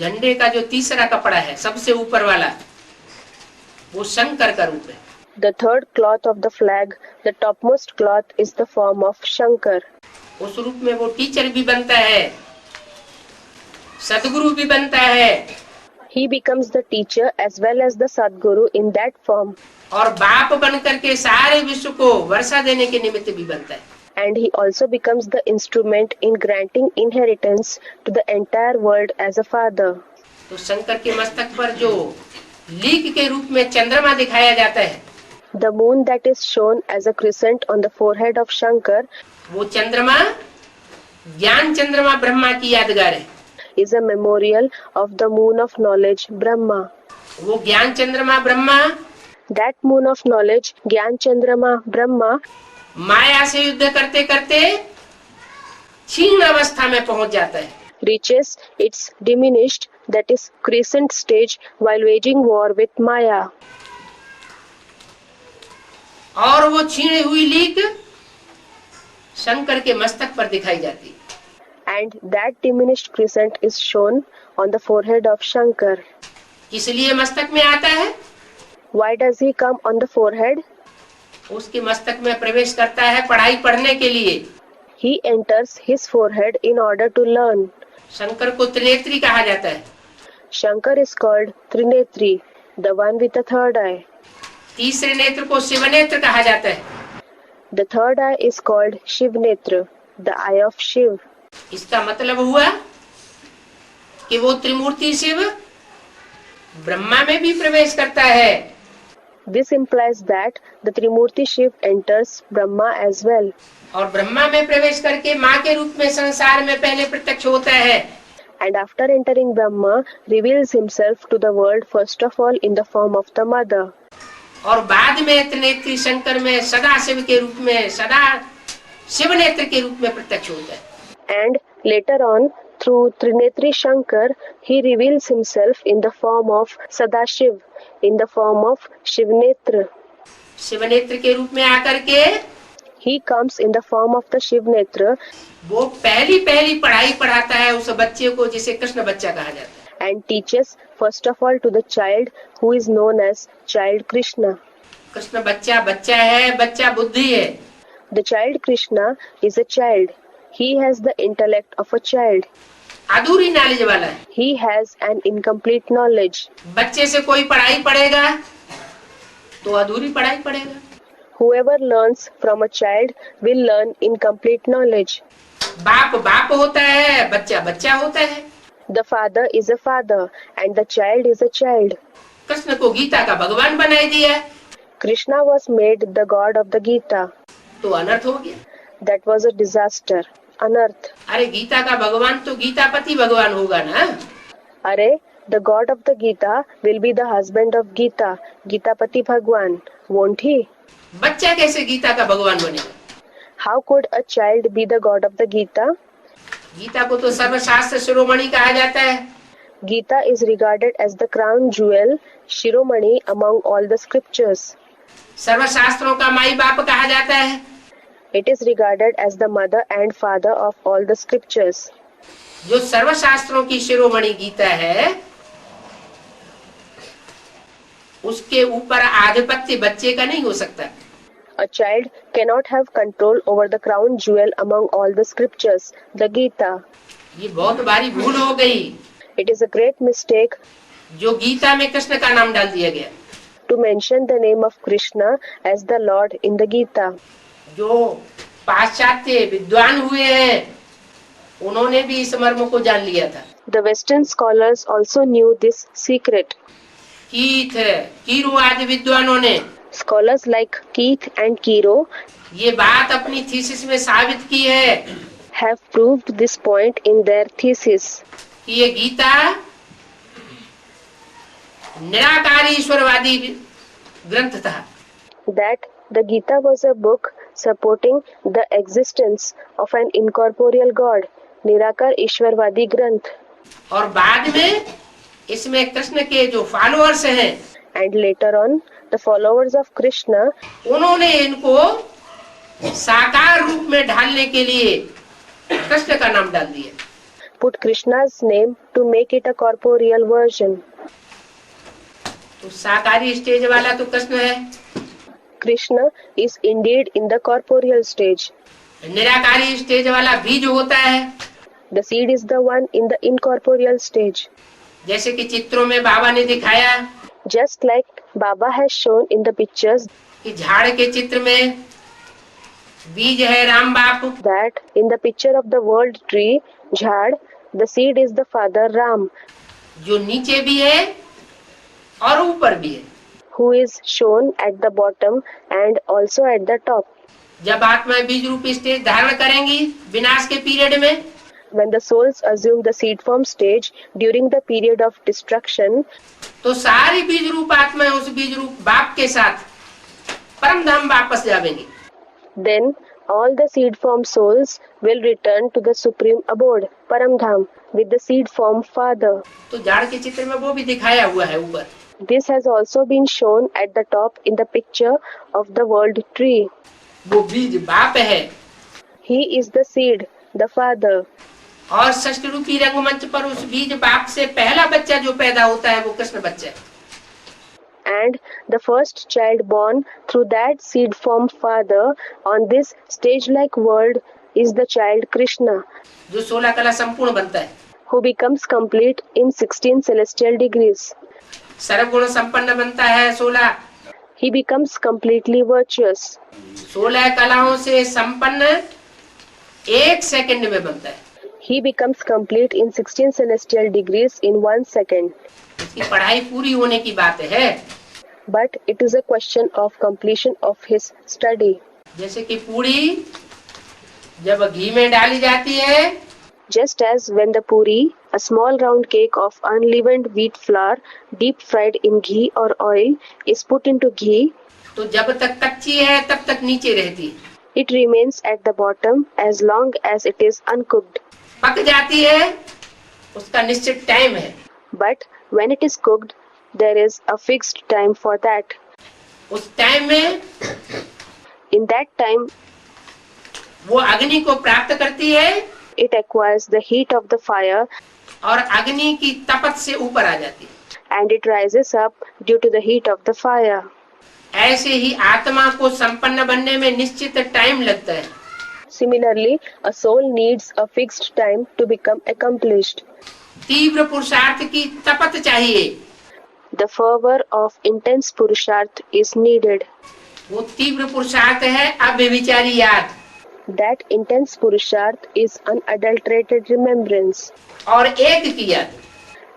झंडे का जो तीसरा कपड़ा है सबसे ऊपर वाला वो शंकर का रूप है। The third cloth of the flag, the topmost cloth, is the form of Shankar. उस रूप में वो टीचर भी बनता है, सदगुरु भी बनता है, He becomes the teacher as well as the Sadguru in that form. और बाप बन करके सारे विश्व को वर्षा देने के निमित्त भी बनता है. And he also becomes the instrument in granting inheritance to the entire world as a father. तो शंकर के मस्तक पर जो लीक के रूप में चंद्रमा दिखाया जाता है, The moon that is shown as a crescent on the forehead of Shankar वो चंद्रमा ज्ञान चंद्रमा ब्रह्मा की यादगार है. is a memorial of the moon of knowledge, Brahma. वो ज्ञान चंद्रमा Brahma That moon of knowledge, Gyan Chandrama, Brahma, माया से युद्ध करते करते क्षीण अवस्था में पहुंच जाता है. reaches its diminished, that is crescent stage, while waging war with Maya. और वो छीणी हुई लीक शंकर के मस्तक पर दिखाई जाती है. And that diminished crescent is shown on the forehead of Shankar. इसलिए मस्तक में आता है, Why does he come on the forehead? उसके मस्तक में प्रवेश करता है पढ़ाई पढ़ने के लिए. He enters his forehead in order to learn. Shankar को त्रिनेत्री कहा जाता है. Shankar is called Trinetri, the one with the third eye. तीसरे नेत्र को शिवनेत्र कहा जाता है. The third eye is called Shivnetra, the eye of Shiv. इसका मतलब हुआ कि वो त्रिमूर्ति शिव ब्रह्मा में भी प्रवेश करता है. This implies that the Trimurti Shiv enters Brahma as well. और ब्रह्मा में प्रवेश करके माँ के रूप में संसार में पहले प्रत्यक्ष होता है. And after entering Brahma, reveals himself to the world first of all in the form of the mother. और बाद में त्रिनेत्री शंकर में सदा शिव के रूप में, सदा शिव नेत्र के रूप में प्रत्यक्ष होता है. And later on, through Trinetri Shankar, he reveals himself in the form of Sadashiv, in the form of Shivnetra. Shiv नेत्र के रूप में आकर के He comes in the form of the Shivnetra वो पहली पढ़ाई पढ़ाता है उस बच्चे को जिसे कृष्ण बच्चा कहा जाता है. and teaches first of all to the child who is known as Child Krishna. Krishna बच्चा बच्चा है, बच्चा बुद्धि है. The child Krishna is a child. He has the intellect of a child. अधूरी नॉलेज वाला है. He has an incomplete knowledge. बच्चे से कोई पढ़ाई पढ़ेगा तो अधूरी पढ़ाई पढ़ेगा. Whoever learns from a child will learn incomplete knowledge. बाप बाप होता है, बच्चा बच्चा होता है. The father is a father and the child is a child. Krishna को गीता का भगवान बनाई दिया, Krishna was made the god of the Gita. तो अनर्थ हो गया. That was a disaster. Anarth. अरे गीता का भगवान तो गीतापति भगवान होगा ना. Are, the god of the Gita will be the husband of Gita, Gitapati Bhagwan, won't he? बच्चा कैसे गीता का भगवान बनेगा? How could a child be the god of the Gita? Gita को तो सर्वशास्त्र शिरोमणि कहा जाता है. Gita is regarded as the crown jewel, Shiromani among all the scriptures. सर्वशास्त्रों का माई बाप कहा जाता है. It is regarded as the mother and father of all the scriptures. जो सर्वशास्त्रों की शिरोमणि गीता है उसके ऊपर आधिपत्य बच्चे का नहीं हो सकता. A child cannot have control over the crown jewel among all the scriptures, the Gita. ये बहुत भारी भूल हो गई It is a great mistake जो गीता में कृष्ण का नाम डाल दिया गया. to mention the name of Krishna as the Lord in the Gita. जो पाश्चात्य विद्वान हुए हैं उन्होंने भी इस मर्म को जान लिया था. The Western scholars also knew this secret. Keith Kiru आदि विद्वानों ने Scholars like Keith and Kiro ये बात अपनी थीसिस में साबित की है have proved this point in their thesis. कि ये गीता निराकार ईश्वरवादी ग्रंथ था. That the Gita was a book supporting the existence of an incorporeal God, Nirakar Ishwarvadi Granth. और बाद में इसमें कृष्ण के जो फॉलोअर्स हैं And later on, the followers of Krishna उन्होंने इनको साकार रूप में ढालने के लिए कृष्ण का नाम डाल दिया. put Krishna's name to make it a corporeal version. तो साकारी स्टेज वाला तो कृष्ण है. Krishna is indeed in the corporeal stage. निराकारी स्टेज वाला बीज होता है, The seed is the one in the incorporeal stage. जैसे कि चित्रों में बाबा ने दिखाया Just like Baba has shown in the pictures कि झाड़ के चित्र में बीज है राम बाप, that in the picture of the world tree, Jhad, the seed is the father Ram, जो नीचे भी है और ऊपर भी है। who is shown at the bottom and also at the top. जब आत्माएं बीज रूपी स्टेज धारण करेंगी विनाश के पीरियड में, When the souls assume the seed form stage during the period of destruction, तो सारी बीज रूप आत्माएं उस बीज रूप बाप के साथ परम धाम वापस जाएंगी। then all the seed form souls will return to the supreme abode, Paramdham, with the seed form father. तो झाड़ के चित्र में वो भी दिखाया हुआ है ऊपर। This has also been shown at the top in the picture of the world tree. वो बीज बाप है He is the seed, the father. और षष्ठ रूपी रंगमंच पर उस बीज बाप से पहला बच्चा जो पैदा होता है वो कृष्ण बच्चा है। And the first child born through that seed form father on this stage-like world is the child Krishna, जो 16 कला संपूर्ण बनता है, who becomes complete in 16 celestial degrees. सर्वगुण संपन्न बनता है 16, He becomes completely virtuous. 16 कलाओं से संपन्न 1 सेकंड में बनता है। He becomes complete in 16 celestial degrees in 1 second. इसकी पढ़ाई पूरी होने की बात है। But it is a question of completion of his study. जैसे कि पूरी जब घी में डाली जाती है Just as when the puri, a small round cake of unleavened wheat flour, deep fried in ghee or oil, is put into ghee, तो जब तक कच्ची है तब तक नीचे रहती है, it remains at the bottom as long as it is uncooked. पक जाती है उसका निश्चित टाइम है, But when it is cooked, there is a fixed time for that. उस टाइम में In that time, वो अग्नि को प्राप्त करती है it acquires the heat of the fire और अग्नि की तपत से ऊपर आ जाती है। and it rises up due to the heat of the fire. ऐसे ही आत्मा को संपन्न बनने में निश्चित टाइम लगता है। Similarly, a soul needs a fixed time to become accomplished. तीव्र पुरुषार्थ की तपत चाहिए, The fervor of intense purusharth is needed. वो तीव्र पुरुषार्थ है अव्यभिचारी याद, That intense purusharth is unadulterated remembrance और एक की याद,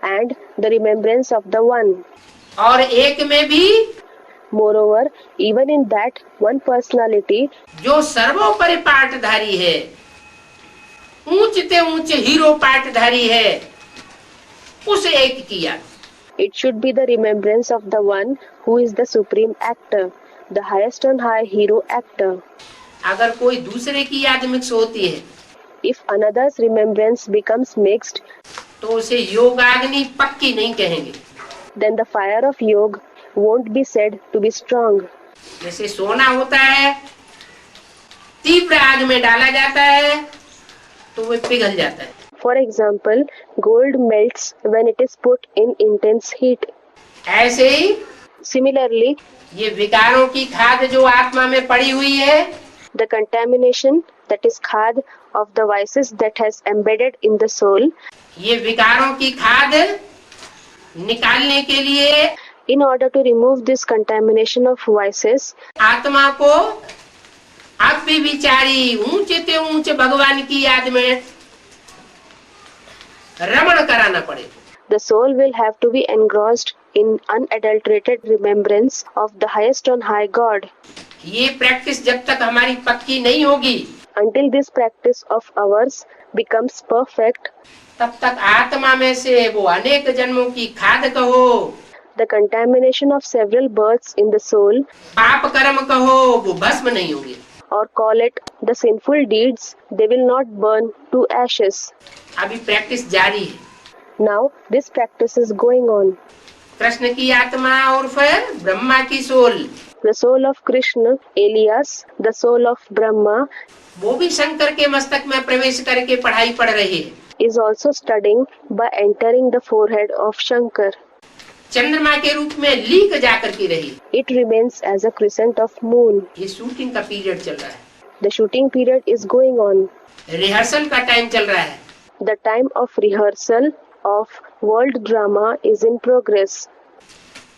and the remembrance of the one. और एक में भी Moreover, even in that one personality, जो सर्वोपरि पाठधारी है, ऊंचते ऊंचे हीरो पाठधारी है, उस एक की याद। it should be the remembrance of the one who is the supreme actor, the highest on high hero actor. अगर कोई दूसरे की याद मिक्स होती है If another's remembrance becomes mixed, तो उसे योगाग्नि पक्की नहीं कहेंगे। then the fire of yoga won't be said to be strong. जैसे सोना होता है, तीव्र आग में डाला जाता है तो वो पिघल जाता है। For example, gold melts when it is put in intense heat. ऐसे ही Similarly, ये विकारों की खाद जो आत्मा में पड़ी हुई है, the contamination, that is khad, of the vices that has embedded in the soul, ये विकारों की खाद निकालने के लिए in order to remove this contamination of vices, आत्मा को अव्यभिचारी ऊंचे ते ऊंचे भगवान की याद में रमण कराना पड़े। the soul will have to be engrossed in unadulterated remembrance of the highest on high God. ये प्रैक्टिस जब तक हमारी पक्की नहीं होगी, Until this practice of ours becomes perfect, तब तक आत्मा में से वो अनेक जन्मों की खाद कहो, the contamination of several births in the soul, पाप कर्म कहो, वो भस्म नहीं होंगे। or call it the sinful deeds, they will not burn to ashes. अभी प्रैक्टिस जारी है। Now this practice is going on. Krishna की आत्मा और फिर ब्रह्मा की soul, The soul of Krishna, alias the soul of Brahma, वो भी शंकर के मस्तक में प्रवेश करके पढ़ाई पढ़ रही है। is also studying by entering the forehead of Shankar. चंद्रमा के रूप में लीक जाकर के रही। It remains as a crescent of moon. ये शूटिंग का पीरियड चल रहा है, The shooting period is going on. Rehearsal का टाइम चल रहा है। The time of rehearsal of world drama is in progress.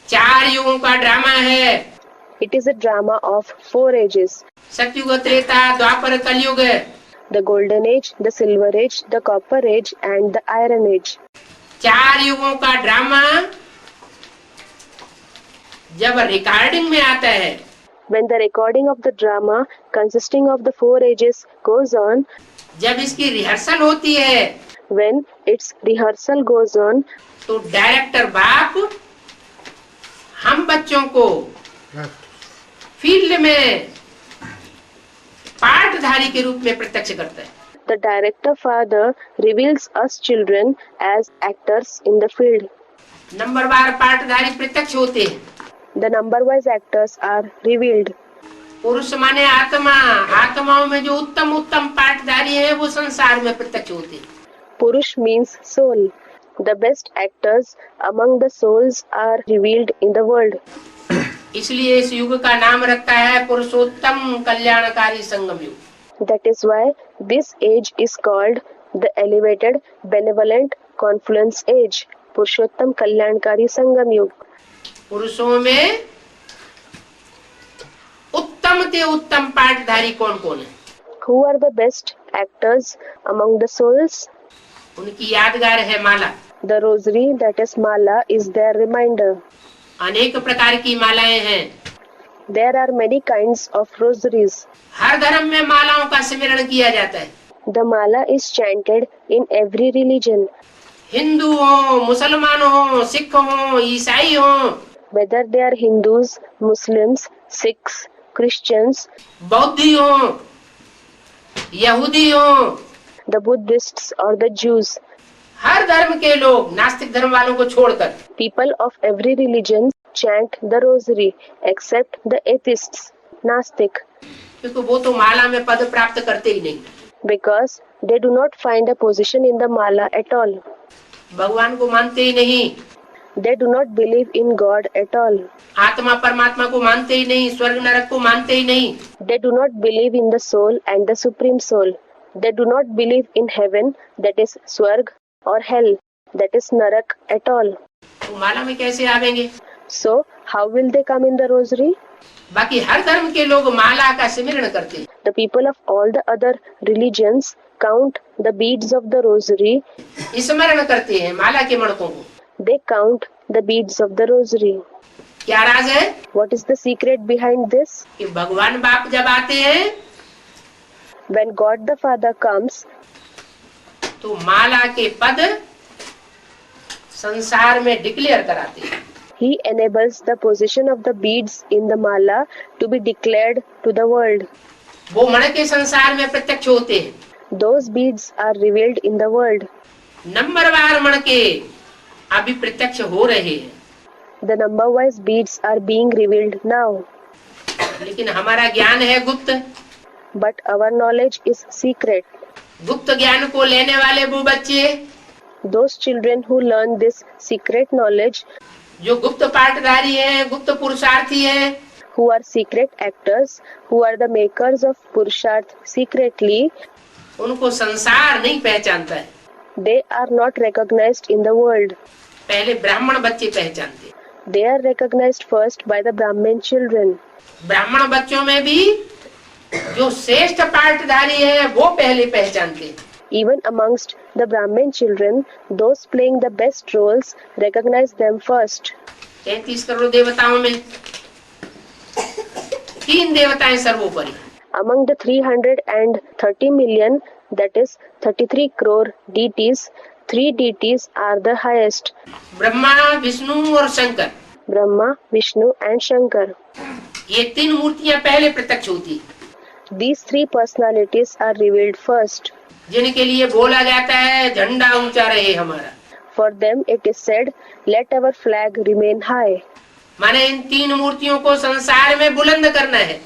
4 युगों का ड्रामा है। It is a drama of 4 ages. सतयुग, त्रेता, द्वापर, कलयुग। The golden age, the silver age, the copper age and the iron age. 4 युगों का ड्रामा जब recording में आता है, When the recording of the drama consisting of the 4 ages goes on, जब इसकी रिहर्सल होती है, when its rehearsal goes on, तो डायरेक्टर बाप हम बच्चों को फील्ड में पाठधारी के रूप में प्रत्यक्ष करता है। the director father reveals us children as actors in the field. नंबरवार पाठधारी प्रत्यक्ष होते हैं। The number-wise actors are revealed. पुरुष माने आत्मा, आत्माओं में जो उत्तम उत्तम पाठधारी है वो संसार में प्रत्यक्ष होते हैं। Purush means soul. The best actors among the souls are revealed in the world. इसलिए इस युग का नाम रखा है पुरुषोत्तम कल्याणकारी संगम युग। That is why this age is called the elevated, benevolent confluence age. पुरुषोत्तम कल्याणकारी संगम युग। पुरुषों में उत्तम ते उत्तम पाठधारी कौन कौन है? Who are the best actors among the souls? उनकी यादगार है माला। The rosary, that is mala, is their reminder. अनेक प्रकार की मालाएं हैं। There are many kinds of rosaries. हर धर्म में मालाओं का स्मरण किया जाता है। The mala is chanted in every religion. Hindu हो, मुसलमान हो, सिख हो, ईसाई हो, Whether they are Hindus, Muslims, Sikhs, Christians, बौद्धि हो, यहूदी हो, the Buddhists or the Jews, हर धर्म के लोग नास्तिक धर्म वालों को छोड़कर people of every religion chant the rosary except the atheists, Nastik, क्योंकि वो तो माला में पद प्राप्त करते ही नहीं, because they do not find a position in the mala at all. भगवान को मानते ही नहीं, They do not believe in God at all. आत्मा परमात्मा को मानते ही नहीं, स्वर्ग नरक को मानते ही नहीं, They do not believe in the soul and the supreme soul. They do not believe in heaven, that is Swarg, or hell, that is Narak at all. तो माला में कैसे आवेंगे? So, how will they come in the rosary? बाकी हर धर्म के लोग माला का स्मरण करते हैं। The people of all the other religions count the beads of the rosary. स्मरण करते हैं माला के मणकों को। They count the beads of the rosary. क्या राज है? What is the secret behind this? कि भगवान बाप जब आते हैं When God the Father comes, तो माला के पद संसार में डिक्लेयर कराते हैं। He enables the position of the beads in the mala to be declared to the world. वो मणके संसार में प्रत्यक्ष होते हैं। Those beads are revealed in the world. नंबरवार मणके अभी प्रत्यक्ष हो रहे हैं, The number-wise beads are being revealed now. लेकिन हमारा ज्ञान है गुप्त। But our knowledge is secret. गुप्त ज्ञान को लेने वाले वो बच्चे Those children who learn this secret knowledge, जो गुप्त पाठधारी हैं, गुप्त पुरुषार्थी हैं, who are secret actors, who are the makers of Purusharth secretly, उनको संसार नहीं पहचानता है। they are not recognized in the world. पहले ब्राह्मण बच्चे पहचानते हैं। They are recognized first by the Brahmin children. ब्राह्मण बच्चों में भी जो श्रेष्ठ पाठधारी है वो पहले पहचानते हैं। Even amongst the Brahmin children, those playing the best roles recognize them first. 33 crore देवताओं में 3 देवताएं सर्वोपरि। Among the 330 million, that is 33 crore deities, 3 deities are the highest: Brahma, Vishnu और Shankar. Brahma, Vishnu and Shankar. ये 3 मूर्तियां पहले प्रत्यक्ष होती, These 3 personalities are revealed first. जिनके लिए बोला जाता है झंडा ऊंचा रहे हमारा। For them it is said, let our flag remain high. माने इन 3 मूर्तियों को संसार में बुलंद करना है।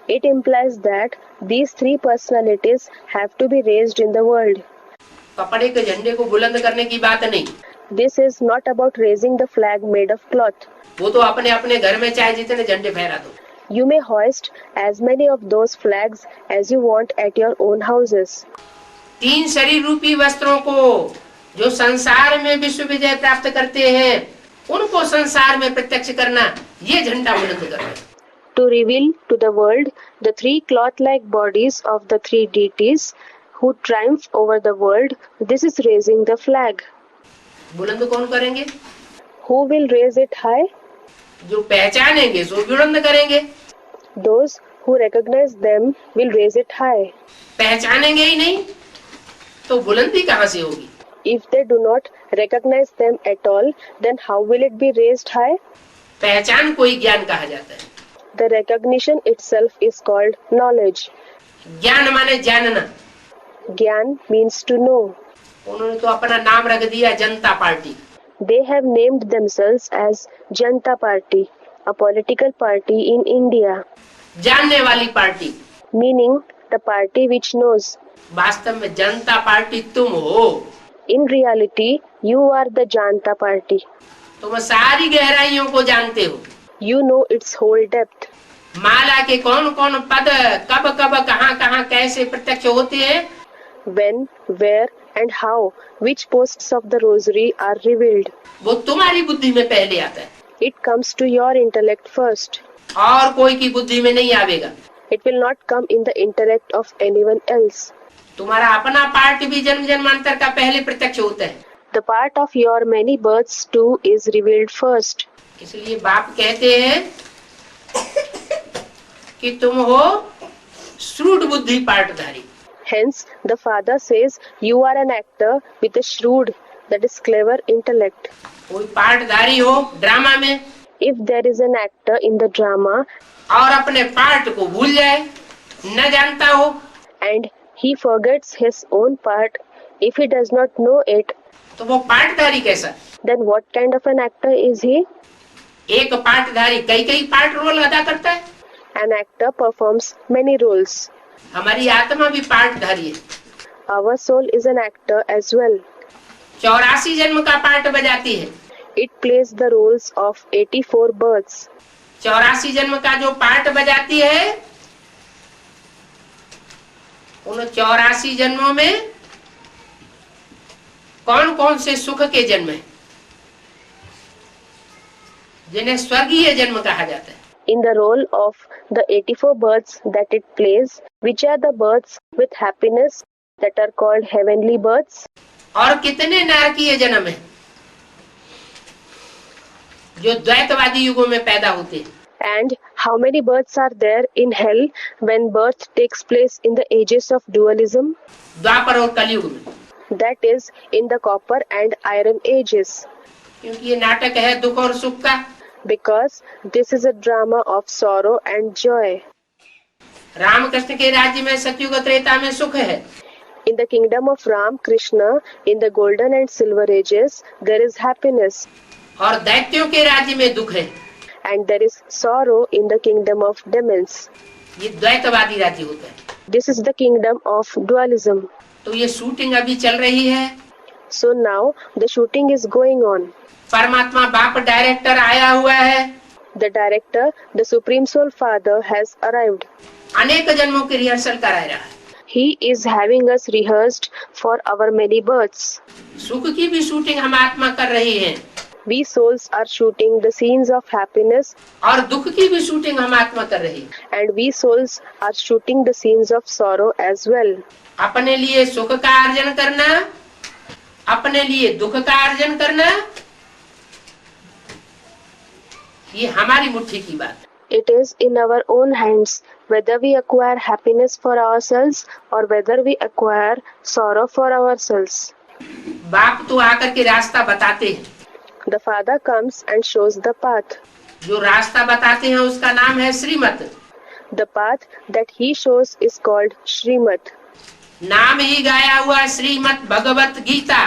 It implies that these 3 personalities have to be raised in the world. कपड़े के झंडे को बुलंद करने की बात नहीं। This is not about raising the flag made of cloth. वो तो अपने अपने घर में चाहे जितने झंडे फहरा दो, You may hoist as many of those flags as you want at your own houses. 3 शरीर रूपी वस्त्रों को जो संसार में विश्व विजय प्राप्त करते हैं उनको संसार में प्रत्यक्ष करना, ये झंडा बुलंद करना। To reveal to the world the 3 cloth-like bodies of the 3 deities who triumph over the world, this is raising the flag. बुलंद कौन करेंगे? Who will raise it high? जो पहचानेंगे सो बुलंद करेंगे। Those who recognize them will raise it high. पहचानेंगे ही नहीं तो बुलंदी कहाँ से होगी? If they do not recognize them at all, then how will it be raised high? पहचान को ही ज्ञान कहा जाता है। The recognition itself is called knowledge. ज्ञान माने जानना। Gyan means to know. उन्होंने तो अपना नाम रख दिया जनता party. They have named themselves as Janta Party, a political party in India, जानने वाली party. meaning the party which knows. वास्तव में जनता पार्टी तुम हो। In reality, you are the Janta Party. तुम सारी गहराइयों को जानते हो। You know its whole depth. माला के कौन कौन पद कब कब कहाँ कहाँ कैसे प्रत्यक्ष होते हैं, When, where, and how, which posts of the rosary are revealed. वो तुम्हारी बुद्धि में पहले आता है It comes to your intellect first. और कोई की बुद्धि में नहीं आवेगा। It will not come in the intellect of anyone else. तुम्हारा अपना पार्ट भी जन्म जन्मांतर का पहले प्रत्यक्ष होता है। The part of your many births too is revealed first. इसलिए बाप कहते हैं कि तुम हो श्रूड बुद्धि पाठधारी। Hence, the father says you are an actor with a shrewd, that is clever intellect. कोई पाठधारी हो ड्रामा में If there is an actor in the drama और अपने पार्ट को भूल जाए, न जानता हो, and he forgets his own part, if he does not know it, तो वो पाठधारी कैसा? then what kind of an actor is he? एक पाठधारी कई कई पार्ट रोल अदा करता है। An actor performs many roles. हमारी आत्मा भी पाठधारी है। Our soul is an actor as well. 84 जन्म का पार्ट बजाती है। It plays the roles of 84 births. 84 जन्म का जो पार्ट बजाती है, उन 84 जन्मों में कौन कौन से सुख के जन्म है जिन्हें स्वर्गीय जन्म कहा जाता है। In the role of the 84 births that it plays, which are the births with happiness that are called heavenly births, और कितने नारकीय जन्म है जो द्वैतवादी युगों में पैदा होते हैं। and how many births are there in hell when birth takes place in the ages of dualism, द्वापर और कलयुग में, that is in the copper and iron ages, क्योंकि ये नाटक है दुख और सुख का। because this is a drama of sorrow and joy. Ramakrishna के राज्य में सतयुग त्रेता में सुख है, In the kingdom of Ram Krishna, in the golden and silver ages, there is happiness, और दैत्यों के राज्य में दुख है। and there is sorrow in the kingdom of demons. ये द्वैतवादी राज्य होता है। This is the kingdom of dualism. तो ये शूटिंग अभी चल रही है। So now the shooting is going on. परमात्मा बाप डायरेक्टर आया हुआ है। The director, the Supreme Soul Father, has arrived. अनेक जन्मों की रिहर्सल करा रहा है। He is having us rehearsed for our many births. सुख की भी शूटिंग हम आत्मा कर रही है We souls are shooting the scenes of happiness, और दुख की भी शूटिंग हम आत्मा कर रही है। and we souls are shooting the scenes of sorrow as well. अपने लिए सुख का अर्जन करना, अपने लिए दुख का अर्जन करना, ये हमारी मुट्ठी की बात है। It is in our own hands whether we acquire happiness for ourselves or whether we acquire sorrow for ourselves. बाप तो आकर के रास्ता बताते हैं। The Father comes and shows the path. जो रास्ता बताते हैं उसका नाम है श्रीमत। The path that he shows is called Srimad. नाम ही गाया हुआ श्रीमत Bhagavad Gita.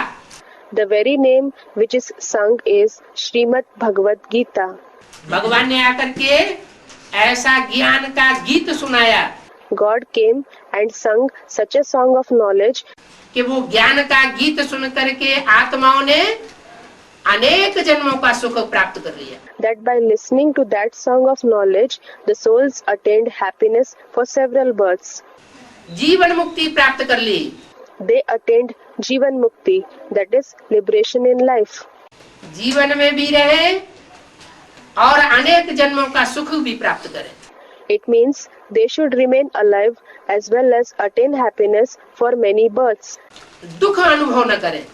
The very name which is sung is Srimad Bhagavad Gita. भगवान ने आकर के ऐसा ज्ञान का गीत सुनाया God came and sung such a song of knowledge कि वो ज्ञान का गीत सुन करके आत्माओं ने अनेक जन्मों का सुख प्राप्त कर लिया। that by listening to that song of knowledge, the souls attained happiness for several births. जीवन मुक्ति प्राप्त कर ली। They attained Jivan Mukti, that is liberation in life. जीवन में भी रहे और अनेक जन्मों का सुख भी प्राप्त करें। It means they should remain alive as well as attain happiness for many births. दुख अनुभव न करें।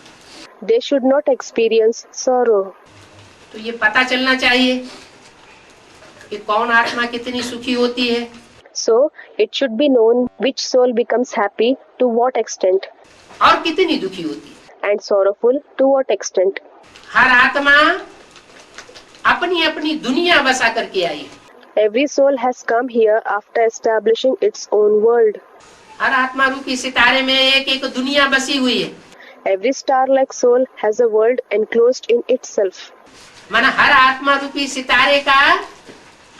They should not experience sorrow. तो ये पता चलना चाहिए कि कौन आत्मा कितनी सुखी होती है। So, it should be known which soul becomes happy to what extent और कितनी दुखी होती है। and sorrowful to what extent. हर आत्मा अपनी अपनी दुनिया बसा करके आई है। Every soul has come here after establishing its own world. हर आत्मा रूपी सितारे में एक एक दुनिया बसी हुई है। Every star-like soul has a world enclosed in itself. माना हर आत्मा रूपी सितारे का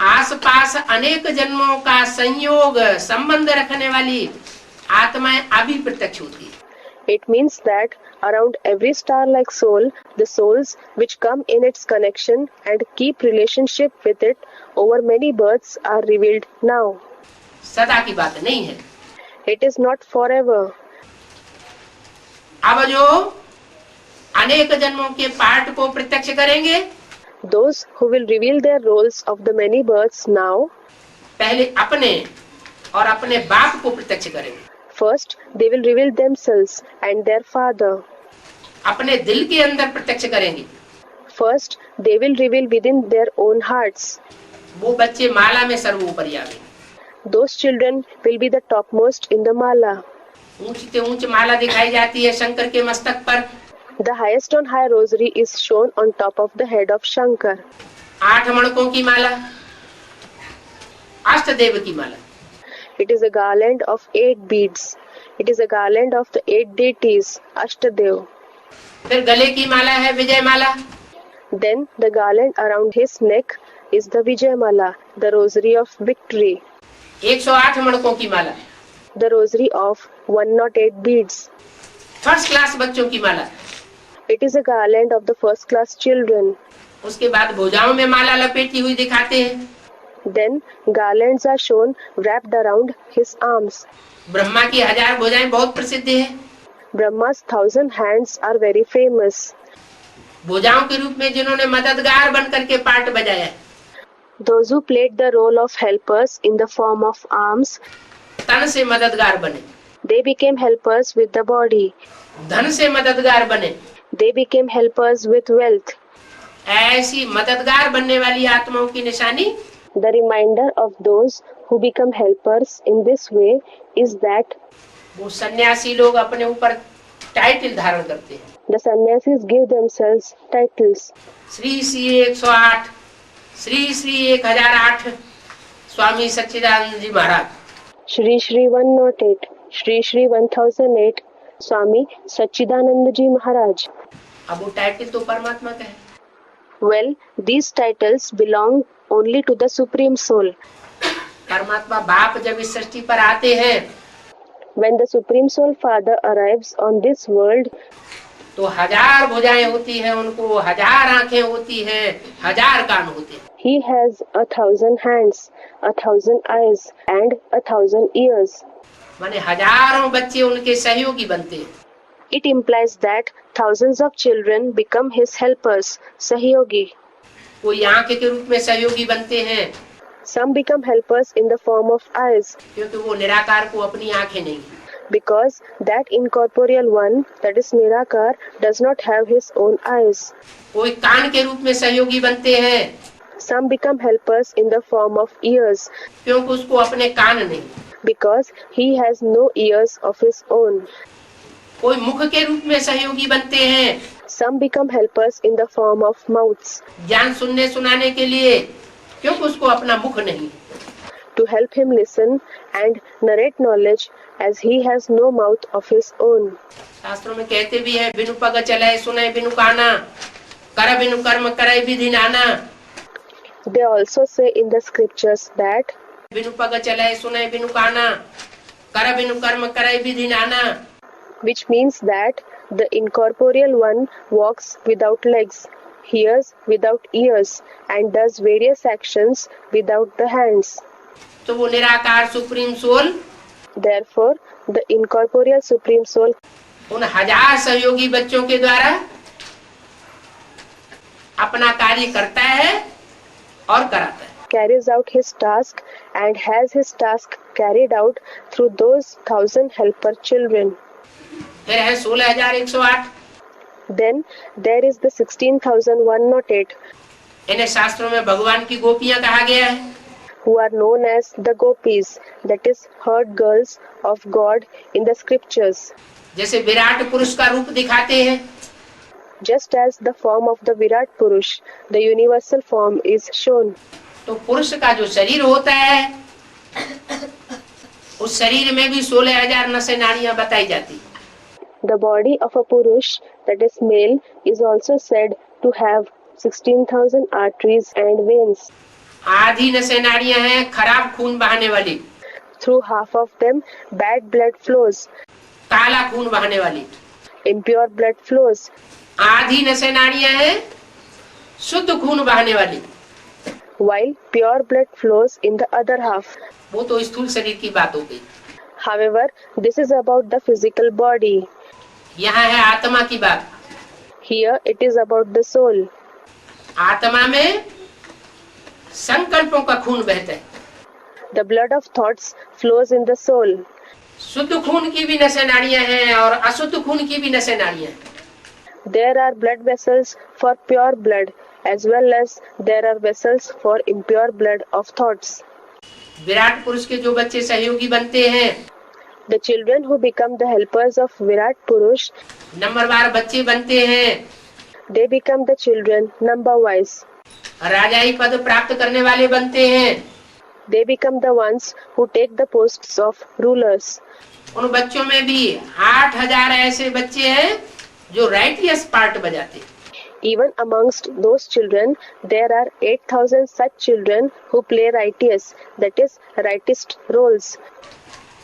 आसपास अनेक जन्मों का संयोग संबंध रखने वाली आत्माएं अभी प्रत्यक्ष होती है। It means that around every star-like soul, the souls which come in its connection and keep relationship with it over many births are revealed now. सदा की बात नहीं है। It is not forever. अब जो अनेक जन्मों के पार्ट को प्रत्यक्ष करेंगे, Those who will reveal their roles of the many births now, पहले अपने और अपने बाप को प्रत्यक्ष करेंगे। first they will reveal themselves and their father. अपने दिल के अंदर प्रत्यक्ष करेंगे। First they will reveal within their own hearts. वो बच्चे माला में सर्वोपरि। Those children will be the topmost in the mala. ऊंच से ऊंच माला दिखाई जाती है शंकर के मस्तक पर। The highest on high rosary is shown on top of the head of Shankar. 8 मणकों की माला, अष्टदेव की माला। It is a garland of 8 beads. It is a garland of the 8 deities, Ashtadev. फिर गले की माला है विजय माला। Then the garland around his neck is the Vijayamala, the rosary of victory. 108 मणकों की माला, The rosary of 108 beads. First class बच्चों की माला। It is a garland of the first class children. उसके बाद भुजाओं में माला लपेटी हुई दिखाते हैं। Then garlands are shown wrapped around his arms. Brahma की 1000 भुजाएं बहुत प्रसिद्ध है। Brahma's 1000 hands are very famous. भुजाओं के रूप में जिन्होंने मददगार बन करके पार्ट बजाया है। Those who played the role of helpers in the form of arms, तन से मददगार बने। they became helpers with the body. धन से मददगार बने। They became helpers with wealth. ऐसी मददगार बनने वाली आत्माओं की निशानी The reminder of those who become helpers in this way is that वो सन्यासी लोग अपने ऊपर टाइटल धारण करते हैं। the sannyasis give themselves titles. Shri Shri 108, Shri Shri 1008 Swami Sachchidanand ji Maharaj. Shri Shri 108, Shri Shri 1008, Swami Sachidanand Ji Maharaj. अब वो टाइटल तो परमात्मा का है। Well, these titles belong only to the Supreme Soul. परमात्मा बाप जब इस सृष्टि पर आते हैं When the Supreme Soul Father arrives on this world, तो 1000 भुजाएं होती हैं, उनको 1000 आंखें होती हैं, 1000 कान होते हैं। He has 1000 hands, 1000 eyes, and 1000 ears. माने हजारों बच्चे उनके सहयोगी बनते हैं। It implies that thousands of children become his helpers, Sahyogi. कोई आंख के रूप में सहयोगी बनते हैं Some become helpers in the form of eyes, क्योंकि वो निराकार को अपनी आंखें नहीं है। because that incorporeal one, that is Nirakar, does not have his own eyes. कोई कान के रूप में सहयोगी बनते हैं Some become helpers in the form of ears, क्योंकि उसको अपने कान नहीं। because he has no ears of his own. कोई मुख के रूप में सहयोगी बनते हैं Some become helpers in the form of mouths, ज्ञान सुनने सुनाने के लिए, क्योंकि उसको अपना मुख नहीं। to help him listen and narrate knowledge, as he has no mouth of his own. शास्त्रों में कहते भी है, बिनु पग चले सुने बिनु काना, कर बिनु कर्म करे विधि नाना। They also say in the scriptures that बिनु पग चले सुने बिनु काना, कर बिनु कर्म करे विधि नाना। which means that the incorporeal one walks without legs, hears without ears, and does various actions without the hands. तो वो निराकार supreme soul Therefore, the incorporeal Supreme Soul उन हजार सहयोगी बच्चों के द्वारा अपना कार्य करता है और कराता है। carries out his task and has his task carried out through those 1,000 helper children. फिर है 16,108। Then there is the 16,108 इन्हें शास्त्रों में भगवान की गोपियां कहा गया है, who are known as the gopis, that is herd girls of God in the scriptures. जैसे विराट पुरुष का रूप दिखाते हैं, Just as the form of the Virat Purush, the universal form is shown. तो पुरुष का जो शरीर होता है उस शरीर में भी 16,000 नसें नाड़ियां बताई जाती। The body of a Purush, that is male, is also said to have 16,000 arteries and veins. आधी नसें नाड़ियां हैं खराब खून बहाने वाली, Through half of them, bad blood flows, काला खून बहाने वाली। impure blood flows. आधी नसें नाड़ियां हैं शुद्ध खून बहाने वाली, while pure blood flows in the other half. वो तो स्थूल शरीर की बात हो गई। However, this is about the physical body. यहाँ है आत्मा की बात। Here it is about the soul. आत्मा में संकल्पों का खून बहता है। The blood of thoughts flows in the soul. शुद्ध खून की भी नसें नाड़ियां हैं और अशुद्ध खून की भी नसें नाड़ियां हैं। There are blood vessels for pure blood, as well as there are vessels for impure blood of thoughts. Virat पुरुष के जो बच्चे सहयोगी बनते हैं, The children who become the helpers of Virat Purush, नंबरवार बच्चे बनते हैं, they become the children number wise. राजाई पद प्राप्त करने वाले बनते हैं। They become the ones who take the posts of rulers. उन बच्चों में भी 8,000 ऐसे बच्चे हैं जो राइटियस पार्ट बजाते हैं। Even amongst those children, there are 8,000 such children who play righteous, that is, rightist roles,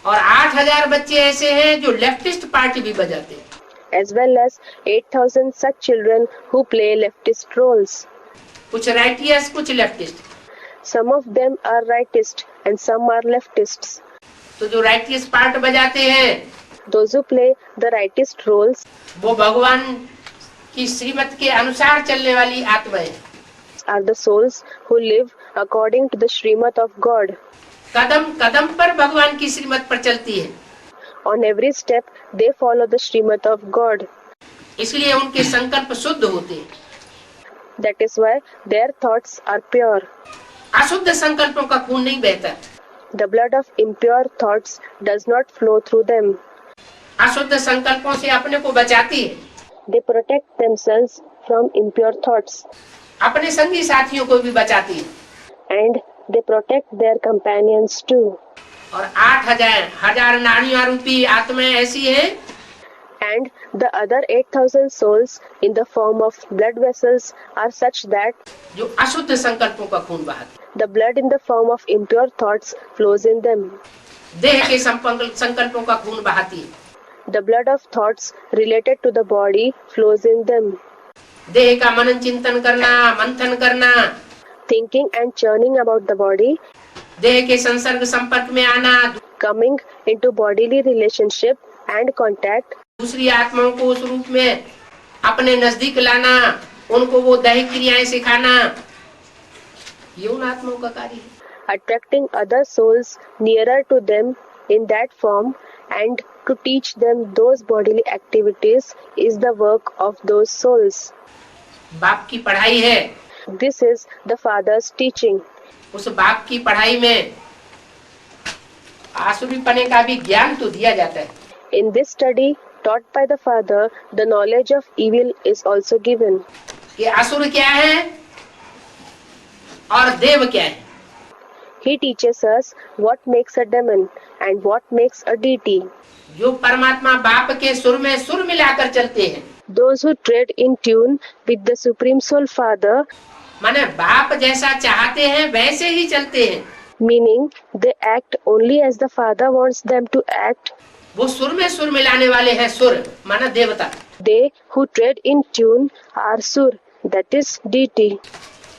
और 8,000 बच्चे ऐसे हैं जो लेफ्टिस्ट पार्ट भी बजाते हैं। as well as 8,000 such children who play leftist roles. कुछ राइटियस कुछ leftist. Some of them are rightist and some are leftists. तो जो राइटियस पार्ट बजाते हैं Those who play the rightist roles वो भगवान की श्रीमत के अनुसार चलने वाली आत्माएं, are the souls who live according to the Srimad of God. कदम कदम पर भगवान की श्रीमत पर चलती है, On every step, they follow the Srimad of God. इसलिए उनके संकल्प शुद्ध होते हैं। That is why their thoughts are pure. अशुद्ध संकल्पों का खून नहीं बहता। The blood of impure thoughts does not flow through them. अशुद्ध संकल्पों से अपने को बचाती है, They protect themselves from impure thoughts, अपने संगी साथियों को भी बचाती है। and they protect their companions too. और 8,000 नाड़ियां रूपी आत्माएं ऐसी हैं And the other 8,000 souls in the form of blood vessels are such that जो अशुद्ध संकल्पों का खून बहाती है। the blood in the form of impure thoughts flows in them. देह के संकल्पों का खून बहाती है। The blood of thoughts related to the body flows in them. देह का मनन चिंतन करना, मंथन करना, Thinking and churning about the body, देह के संसर्ग संपर्क में आना, coming into bodily relationship and contact, दूसरी आत्माओं को उस रूप में अपने नजदीक लाना, उनको वो दैहिक क्रियाएं सिखाना, ये उन आत्माओं का कार्य है। attracting other souls nearer to them in that form and to teach them those bodily activities is the work of those souls. बाप की पढ़ाई है, This is the Father's teaching. उस बाप की पढ़ाई में आसुरीपने का भी ज्ञान तो दिया जाता है। In this study taught by the Father, the knowledge of evil is also given. कि असुर क्या है और देव क्या है। He teaches us what makes a demon and what makes a deity. जो परमात्मा बाप के सुर में सुर मिलाकर चलते हैं, Those who tread in tune with the Supreme Soul Father, माने बाप जैसा चाहते हैं वैसे ही चलते हैं। meaning they act only as the Father wants them to act. वो सुर में सुर मिलाने वाले हैं, सुर माना देवता। They who tread in tune are Sur, that is deity.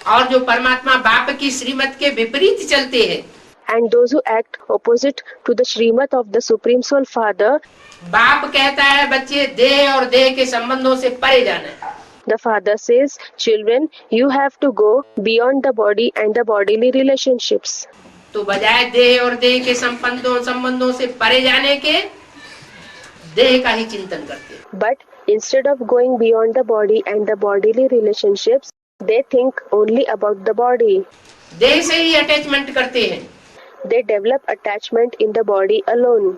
और जो परमात्मा बाप की श्रीमत के विपरीत चलते हैं, And those who act opposite to the Srimad of the Supreme Soul Father, बाप कहता है बच्चे देह और देह के संबंधों से परे जाना है। the Father says, children, you have to go beyond the body and the bodily relationships. तो बजाय देह और देह के संबंधों से परे जाने के देह का ही चिंतन करते हैं। But instead of going beyond the body and the bodily relationships, they think only about the body. देह से ही अटैचमेंट करते हैं। They develop attachment in the body alone.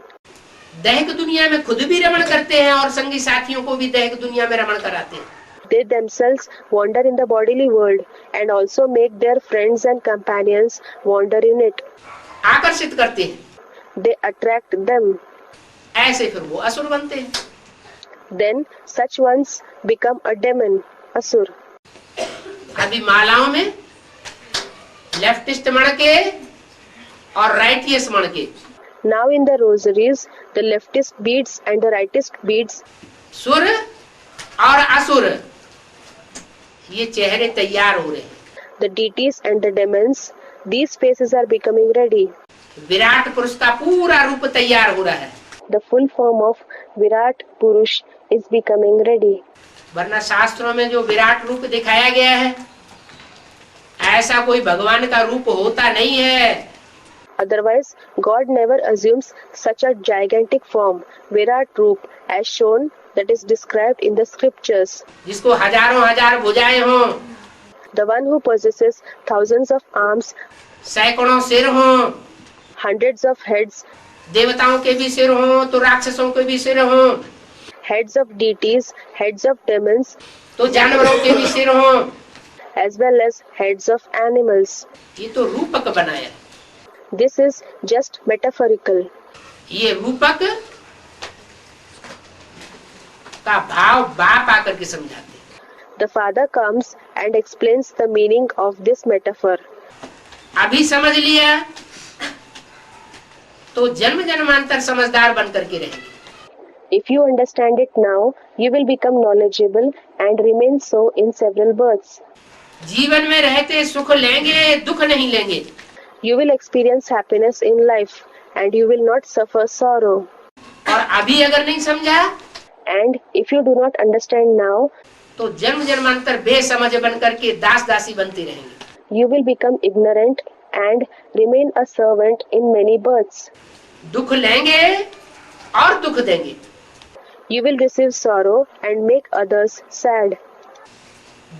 दैहिक दुनिया में खुद भी रमण करते हैं और संगी साथियों को भी दैहिक दुनिया में रमण कराते हैं। They themselves wander in the bodily world and also make their friends and companions wander in it. आकर्षित करते हैं। They attract them. ऐसे फिर वो असुर बनते हैं। Then such ones become a demon, asur. अभी मालाओं में लेफ्टिस्ट मण के और राइटिस्ट मण के, Now in the rosaries, the leftist beads and the rightist beads, सुर और असुर, ये चेहरे तैयार हो रहे हैं। the deities and the demons, these faces are becoming ready. Virat पुरुष का पूरा रूप तैयार हो रहा है। The full form of Virat Purush is becoming ready. वरना शास्त्रों में जो विराट रूप दिखाया गया है, ऐसा कोई भगवान का रूप होता नहीं है। Otherwise, God never assumes such a gigantic form, Virat Roop, as shown, that is described in the scriptures. जिसको हजारों हजार भुजाएं हों, The one who possesses thousands of arms, सैकड़ों सिर हों, hundreds of heads, देवताओं के भी सिर हों तो राक्षसों के भी सिर हों, heads of deities, heads of demons, तो जानवरों के भी सिर हों, as well as heads of animals. ये तो रूपक बनाया। This is just metaphorical. ये रूपक का भाव बाप आकर के समझाते। The Father comes and explains the meaning of this metaphor. अभी समझ लिया तो जन्म जन्मांतर समझदार बन करके रहेंगे। If you understand it now, you will become knowledgeable and remain so in several births. जीवन में रहते सुख लेंगे, दुख नहीं लेंगे। You will experience happiness in life and you will not suffer sorrow. और अभी अगर नहीं समझा And if you do not understand now, तो जन्म जन्मांतर बेसमझ बन करके दास दासी बनते रहेंगे। you will become ignorant and remain a servant in many births. दुख लेंगे और दुख देंगे। You will receive sorrow and make others sad.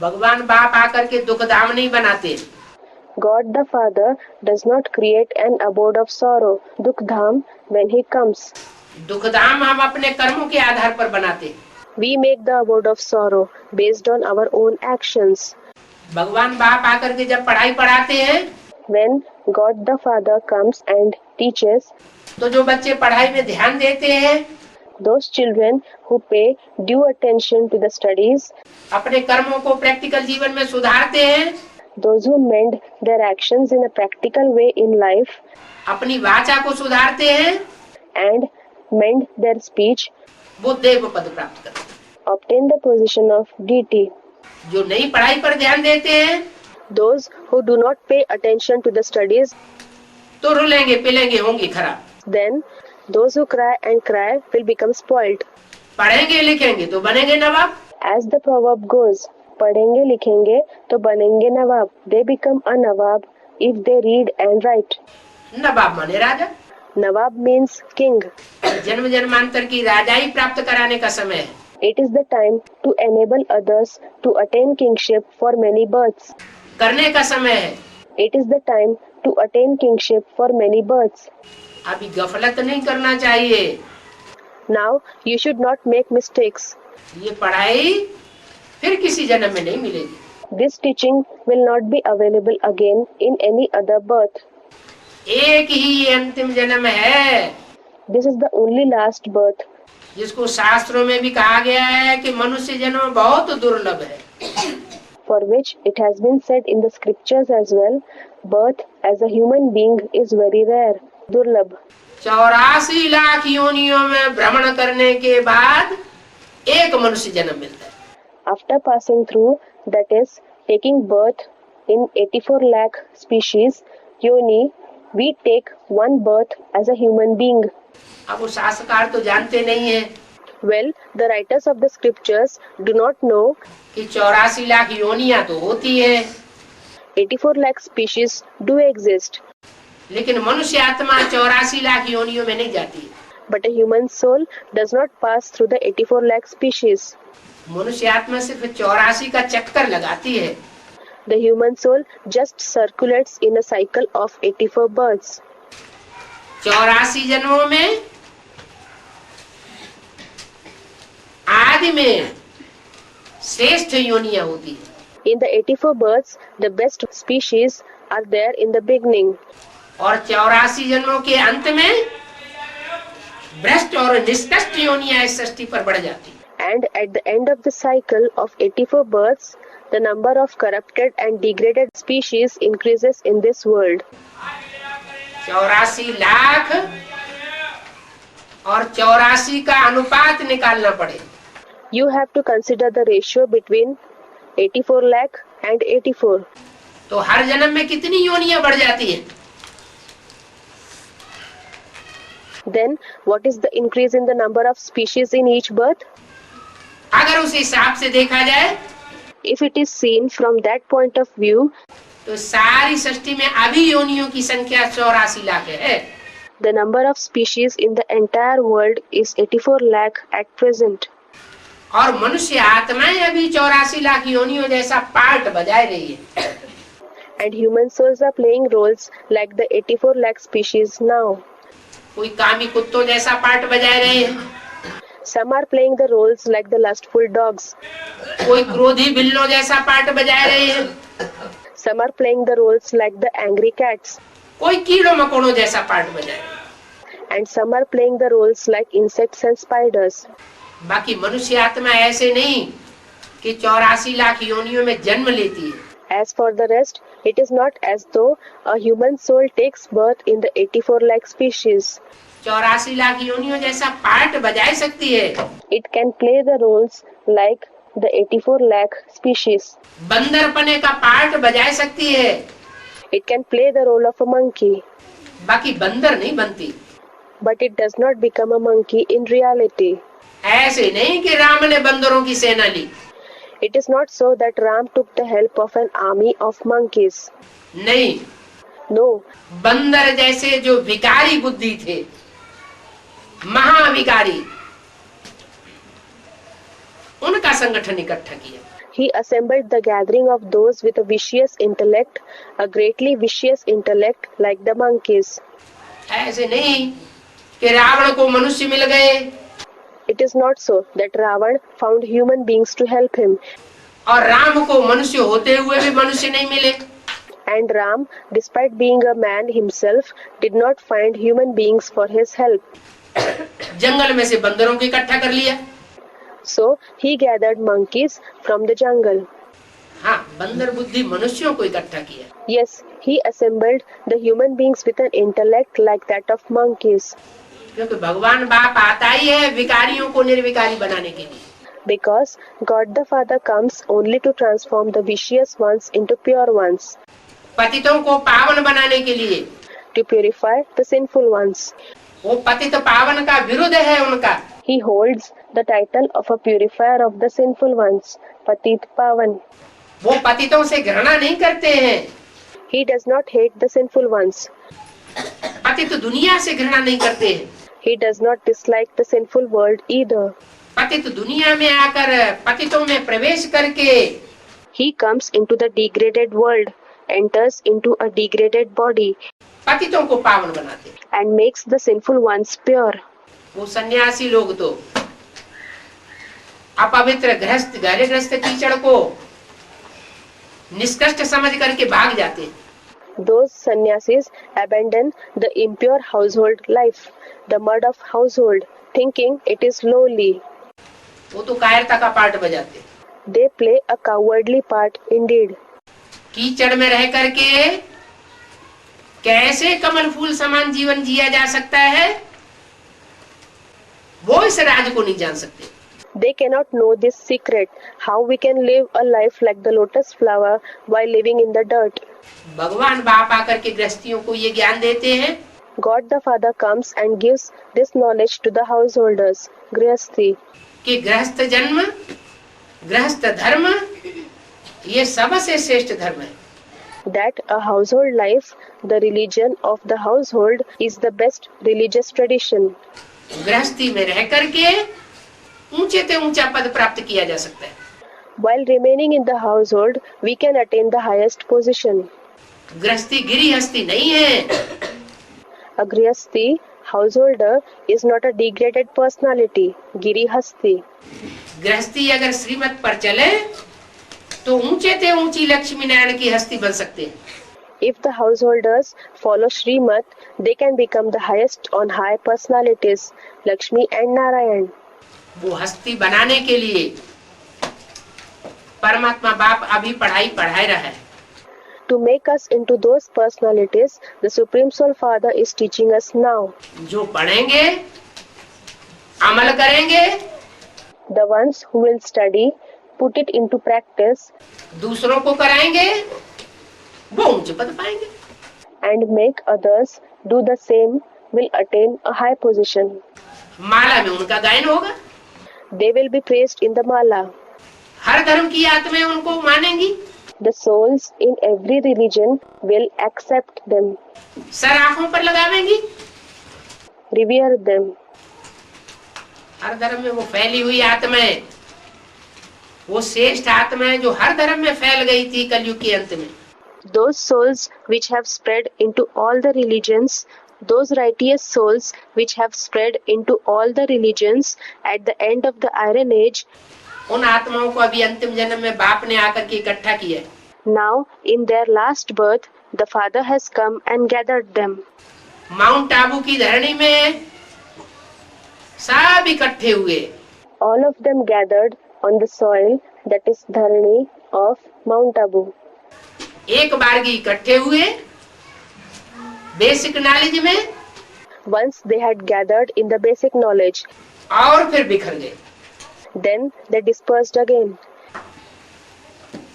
भगवान बाप आकर के दुख धाम नहीं बनाते। God the Father does not create an abode of sorrow, Dukh-dham, when He comes. दुख धाम हम अपने कर्मों के आधार पर बनाते हैं। We make the abode of sorrow based on our own actions. भगवान बाप आकर के जब पढ़ाई पढ़ाते हैं, When God the Father comes and teaches, तो जो बच्चे पढ़ाई में ध्यान देते हैं, those children who pay due attention to the studies, अपने कर्मों को प्रैक्टिकल जीवन में सुधारते हैं, those who mend their actions in a practical way in life अपनी वाचा को सुधारते हैं, and mend their speech, वो देव पद प्राप्त करते हैं। obtain the position of deity. जो नई पढ़ाई पर ध्यान देते हैं, Those who do not pay attention to the studies, तो रुलेंगे पिलेंगे होंगे खराब। then those who cry and cry will become spoiled. पढ़ेंगे लिखेंगे तो बनेंगे नवाब। As the proverb goes, पढ़ेंगे लिखेंगे तो बनेंगे नवाब. They become a nawab if they read and write. नवाब माने राजा। Nawab means king. जन्म जन्मांतर की राजाई प्राप्त कराने का समय है। It is the time to enable others to attain kingship for many births. करने का समय है। It is the time to attain kingship for many births. अभी गफलत नहीं करना चाहिए। Now you should not make mistakes. ये पढ़ाई फिर किसी जन्म में नहीं मिलेगी। This teaching will not be available again in any other birth. एक ही अंतिम जन्म है, This is the only last birth, जिसको शास्त्रों में भी कहा गया है कि मनुष्य जन्म बहुत दुर्लभ है। for which it has been said in the scriptures as well, birth as a human being is very rare, durlabh. 84 lakh योनियों में भ्रमण करने के बाद एक मनुष्य जन्म मिलता है। After passing through that is, taking birth in 84 lakh species, yoni, we take one birth as a human being. अब वो शास्त्रकार तो जानते नहीं है Well, the writers of the scriptures do not know कि 84 लाख योनियां तो होती है, 84 lakh species do exist, लेकिन मनुष्य आत्मा 84 लाख योनियों में नहीं जाती है। but a human soul does not pass through the 84 lakh species. मनुष्य आत्मा सिर्फ 84 का चक्कर लगाती है, The human soul just circulates in a cycle of 84 births. 84 जन्मों में आदि में श्रेष्ठ योनियां होती है, In the 84 births, the best species are there in the beginning. और 84 जन्मों के अंत में भ्रष्ट और निष्कष्ट योनियां इस सृष्टि पर बढ़ जाती है। And at the end of the cycle of 84 births, the number of corrupted and degraded species increases in this world. 84 lakh और 84 का अनुपात निकालना पड़े, You have to consider the ratio between 84 lakh and 84. तो हर जन्म में कितनी योनियां बढ़ जाती है? Then, what is the increase in the number of species in each birth? अगर उस हिसाब से देखा जाए If it is seen from that point of view, तो सारी सृष्टि में अभी योनियों की संख्या 84 लाख है, the number of species in the entire world is 84 lakh at present. और मनुष्य आत्माएं अभी 84 लाख योनियों जैसा पार्ट बजाए रही है। And human souls are playing roles like the 84 lakh species now. कोई कामी कुत्तों जैसा पार्ट बजाए रहे हैं, Some are playing the roles like the lustful dogs. कोई क्रोधी बिल्लों जैसा पार्ट बजाए रहे हैं, Some are playing the roles like the angry cats. कोई कीड़ों मकोड़ों जैसा पार्ट बजाए रहे हैं। And some are playing the roles like insects and spiders. बाकी मनुष्य आत्मा ऐसे नहीं कि 84 लाख योनियों में जन्म लेती है। As for the rest, it is not as though a human soul takes birth in the 84 lakh species. 84 lakh योनियों जैसा पार्ट बजाए सकती है। It can play the roles like the 84 lakh species. बंदरपने का पार्ट बजाए सकती है, It can play the role of a monkey, बाकी बंदर नहीं बनती। but it does not become a monkey in reality. ऐसे नहीं कि राम ने बंदरों की सेना ली, It is not so that Ram took the help of an army of monkeys. नहीं, No, बंदर जैसे जो विकारी बुद्धि थे, महाविकारी, उनका संगठन इकट्ठा किया। he assembled the gathering of those with a vicious intellect, a greatly vicious intellect like the monkeys. ऐसे नहीं कि रावण को मनुष्य मिल गए It is not so that Ravan found human beings to help him, और राम को मनुष्य होते हुए भी मनुष्य नहीं मिले। and Ram, despite being a man himself, did not find human beings for his help. जंगल में से बंदरों को इकट्ठा कर लिया। So he gathered monkeys from the jungle. हाँ, बंदर बुद्धि मनुष्यों को इकट्ठा किया। Yes, he assembled the human beings with an intellect like that of monkeys, क्योंकि भगवान बाप आता ही है विकारियों को निर्विकारी बनाने के लिए। because God the Father comes only to transform the vicious ones into pure ones, पतितों को पावन बनाने के लिए। to purify the sinful ones. वो पतित पावन का विरुद्ध है उनका। He holds the title of a purifier of the sinful ones, Patit Pavan. वो पतितों से घृणा नहीं करते हैं, He does not hate the sinful ones. पतित दुनिया से घृणा नहीं करते हैं। He does not dislike the sinful world either. पतित दुनिया में आकर पतितों में प्रवेश करके He comes into the degraded world, enters into a degraded body, पतितों को पावन बनाते हैं। and makes the sinful ones pure. वो सन्यासी लोग तो अपवित्र गृहस्थ गृहस्थ कीचड़ को निष्कष्ट समझ करके भाग जाते हैं। Those sannyasis abandon the impure household life, the mud of household, thinking it is lowly. वो तो कायरता का पार्ट बजाते हैं। They play a cowardly part indeed. कीचड़ में रह करके कैसे कमल फूल समान जीवन जिया जा सकता है, वो इस राज को नहीं जान सकते। They cannot know this secret, how we can live a life like the lotus flower while living in the dirt. भगवान बाप आकर के गृहस्थियों को ये ज्ञान देते हैं God the Father comes and gives this knowledge to the householders, Grihasthi, कि गृहस्थ जन्म, गृहस्थ धर्म ये सबसे श्रेष्ठ धर्म है. that a household life, the religion of the household, is the best religious tradition. गृहस्थी में रह करके ऊंचे से ऊंचा पद प्राप्त किया जा सकता है. While remaining in the household, we can attain the highest position. गृहस्थी गिरिहस्थी नहीं है. A Grihasthi, householder, is not a degraded personality, Girihasthi. गृहस्थी अगर श्रीमत पर चले तो ऊंचे से ऊंची लक्ष्मी नारायण की हस्ती बन सकते हैं. If the householders follow Srimat, they can become the highest on high personalities, Lakshmi and Narayan. वो हस्ती बनाने के लिए परमात्मा बाप अभी पढ़ाई पढ़ाए रहा है. To make us into those personalities, the Supreme Soul Father is teaching us now. जो पढ़ेंगे, अमल करेंगे, The ones who will study, put it into practice, दूसरों को कराएंगे, वो ऊंचे पद पाएंगे. and make others do the same will attain a high position. माला में उनका गायन होगा. They will be praised in the mala. हर धर्म की आत्माएं उनको मानेंगी. The souls in every religion will accept them, sir आंखों पर लगावेंगी. revere them. हर धर्म में वो फैली हुई आत्माएं, वो श्रेष्ठ आत्माएं जो हर धर्म में फैल गई थी कलयुग के अंत में, Those souls which have spread into all the religions, those righteous souls which have spread into all the religions at the end of the Iron Age, उन आत्माओं को अभी अंतिम जन्म में बाप ने आकर के इकट्ठा किया है. now in their last birth, the Father has come and gathered them. Mount Abu की धरणी में सब इकट्ठे हुए. All of them gathered on the soil that is Dharani of Mount Abu. एक बार की इकट्ठे हुए बेसिक नॉलेज में, Once they had gathered in the basic knowledge, और फिर बिखर गए. then they dispersed again.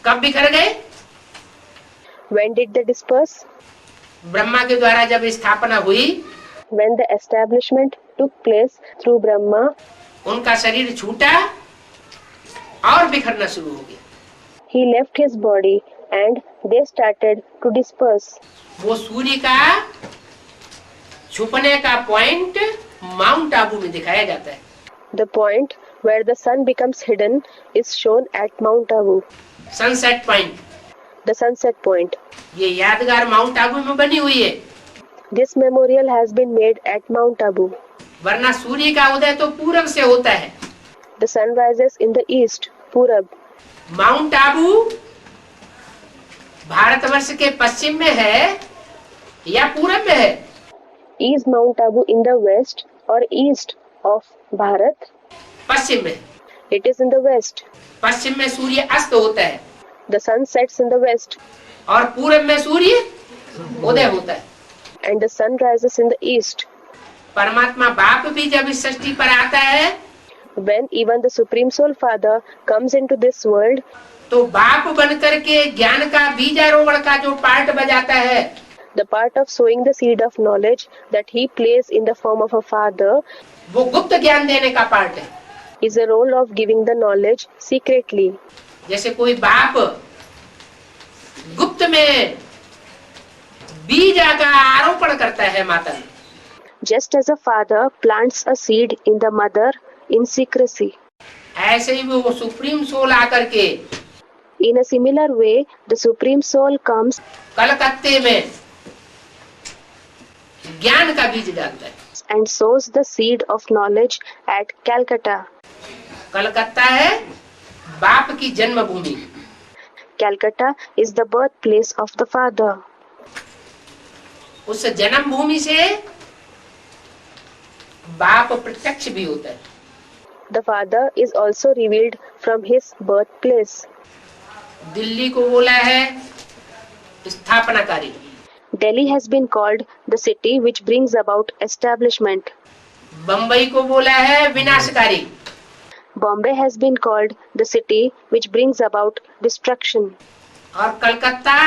कब बिखर गए? When did they disperse? Brahma के द्वारा जब स्थापना हुई, When the establishment took place through Brahma, उनका शरीर छूटा और बिखरना शुरू हो गया. he left his body and they started to disperse. वो सूर्य का छुपने का पॉइंट माउंट आबू में दिखाया जाता है. The point where the sun becomes hidden is shown at Mount Abu, sunset point. the sunset point. ये यादगार माउंट आबू में बनी हुई है. This memorial has been made at Mount Abu. वरना सूर्य का उदय तो पूरब से होता है. The sun rises in the east, Purab. Mount Abu Bharatvarsh के पश्चिम में है या पूरब में है? Is Mount Abu in the west or east of Bharat? पश्चिम में. It is in the west. पश्चिम में सूर्य अस्त होता है The sun sets in the west और पूरब में सूर्य उदय होता है. and the sun rises in the east. परमात्मा बाप भी जब इस सृष्टि पर आता है When even the Supreme Soul Father comes into this world, तो बाप बनकर के ज्ञान का बीजारोपण का जो पार्ट बजाता है, the part of sowing the seed of knowledge that he plays in the form of a father वो गुप्त ज्ञान देने का पार्ट है. is a role of giving the knowledge secretly. जैसे कोई बाप गुप्त में बीज का आरोपण करता है माता में, Just as a father plants a seed in the mother in secrecy, ऐसे ही वो सुप्रीम सोल आकर के in a similar way, the Supreme Soul comes कलकत्ते में ज्ञान का बीज डालता है. and sows the seed of knowledge at Calcutta. Calcutta है बाप की जन्मभूमि. Calcutta is the birthplace of the father. उस जन्मभूमि से बाप प्रत्यक्ष भी होता है. The father is also revealed from his birthplace. Delhi को बोला है स्थापनाकारी, Delhi has been called the city which brings about establishment. Bombay को बोला है विनाशकारी, Bombay has been called the city which brings about destruction. और कलकत्ता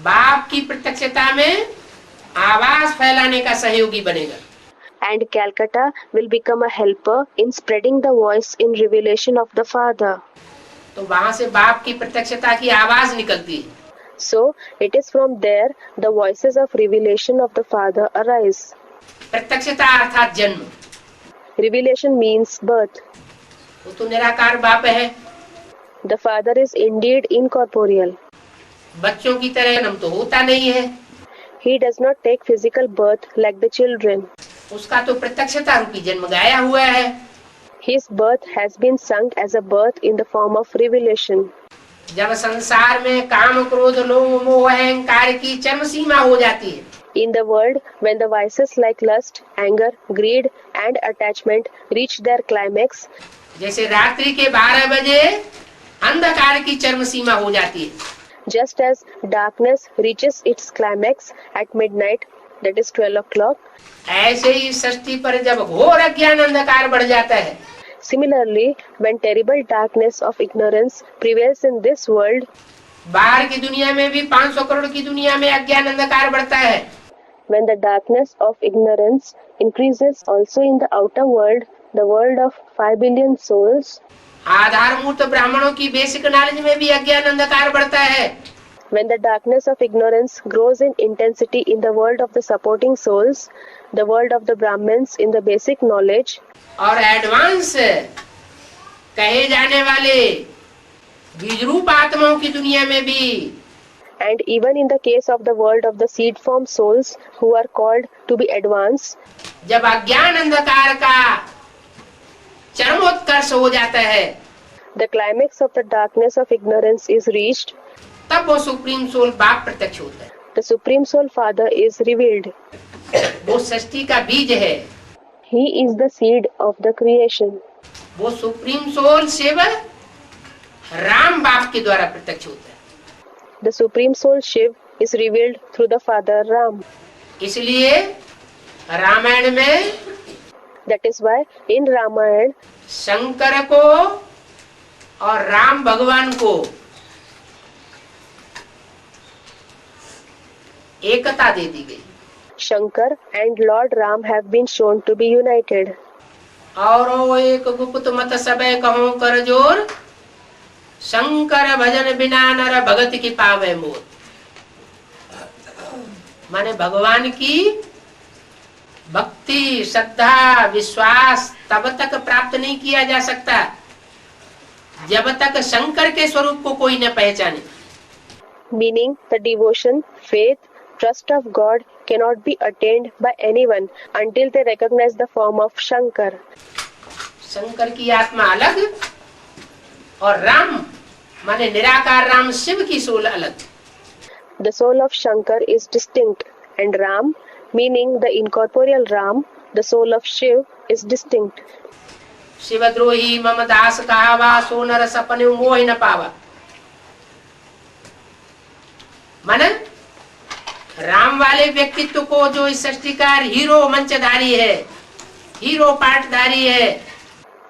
बाप की प्रत्यक्षता में आवाज फैलाने का सहयोगी बनेगा। And Calcutta will become a helper in spreading the voice in revelation of the Father. तो वहां से बाप की प्रत्यक्षता की आवाज निकलती है। So it is from there the voices of revelation of the Father arise. प्रत्यक्षता अर्थात जन्म। Revelation means birth. वो तो निराकार बाप है। The Father is indeed incorporeal. बच्चों की तरह जन्म तो होता नहीं है। He does not take physical birth like the children. उसका तो प्रत्यक्षता रूपी जन्म गाया हुआ है। His birth has been sung as a birth in the form of revelation. जब संसार में काम क्रोध लोभ मोह अहंकार की चरम सीमा हो जाती है, In the world, when the vices like lust, anger, greed, and attachment reach their climax, जैसे रात्रि के 12 बजे अंधकार की चरम सीमा हो जाती है, just as darkness reaches its climax at midnight, that is 12 o'clock, ऐसे ही सृष्टि पर जब घोर अज्ञान अंधकार बढ़ जाता है, similarly, when terrible darkness of ignorance prevails in this world, बाहर की दुनिया में भी 500 करोड़ की दुनिया में अज्ञान अंधकार बढ़ता है। when the darkness of ignorance increases also in the outer world, the world of 5 billion souls, आधारभूत ब्राह्मणों की बेसिक नॉलेज में भी अज्ञान अंधकार बढ़ता है। when the darkness of ignorance grows in intensity in the world of the supporting souls, the world of the Brahmins in the basic knowledge, और एडवांस कहे जाने वाले बीजरूप आत्माओं की दुनिया में भी and even in the case of the world of the seed form souls who are called to be advanced, जब अज्ञान अंधकार का चरमोत्कर्ष हो जाता है, the climax of the darkness of ignorance is reached, तब वो सुप्रीम सोल बाप प्रत्यक्ष होता है। the Supreme Soul Father is revealed. वो सृष्टि का बीज है। He is the seed of the creation. वो सुप्रीम सोल शिव राम बाप के द्वारा प्रत्यक्ष होता है। The Supreme Soul Shiv is revealed through the Father Ram. इसलिए रामायण में That is why in Ramayana, Shankar को और राम भगवान को एकता दे दी गई। Shankar and Lord Ram have been shown to be united. और वो एक गुप्त मत सबे कहो कर जोर, शंकर भजन बिना नर भगत की पावे मोर। माने भगवान की भक्ति श्रद्धा विश्वास तब तक प्राप्त नहीं किया जा सकता जब तक शंकर के स्वरूप को कोई न पहचाने। Meaning the devotion, faith, trust of God cannot be attained by anyone until they recognize the form of Shankar. Shankar की आत्मा अलग और राम माने निराकार राम शिव की सोल अलग। The soul of Shankar is distinct and Ram, meaning the incorporeal Ram, the soul of Shiv, is distinct. शिवद्रोही मम दास कहावा, सो नर सपने मोह न पावा। माने राम वाले व्यक्तित्व को जो इस सृष्टिकार हीरो मंचधारी है, हीरो पाठधारी है,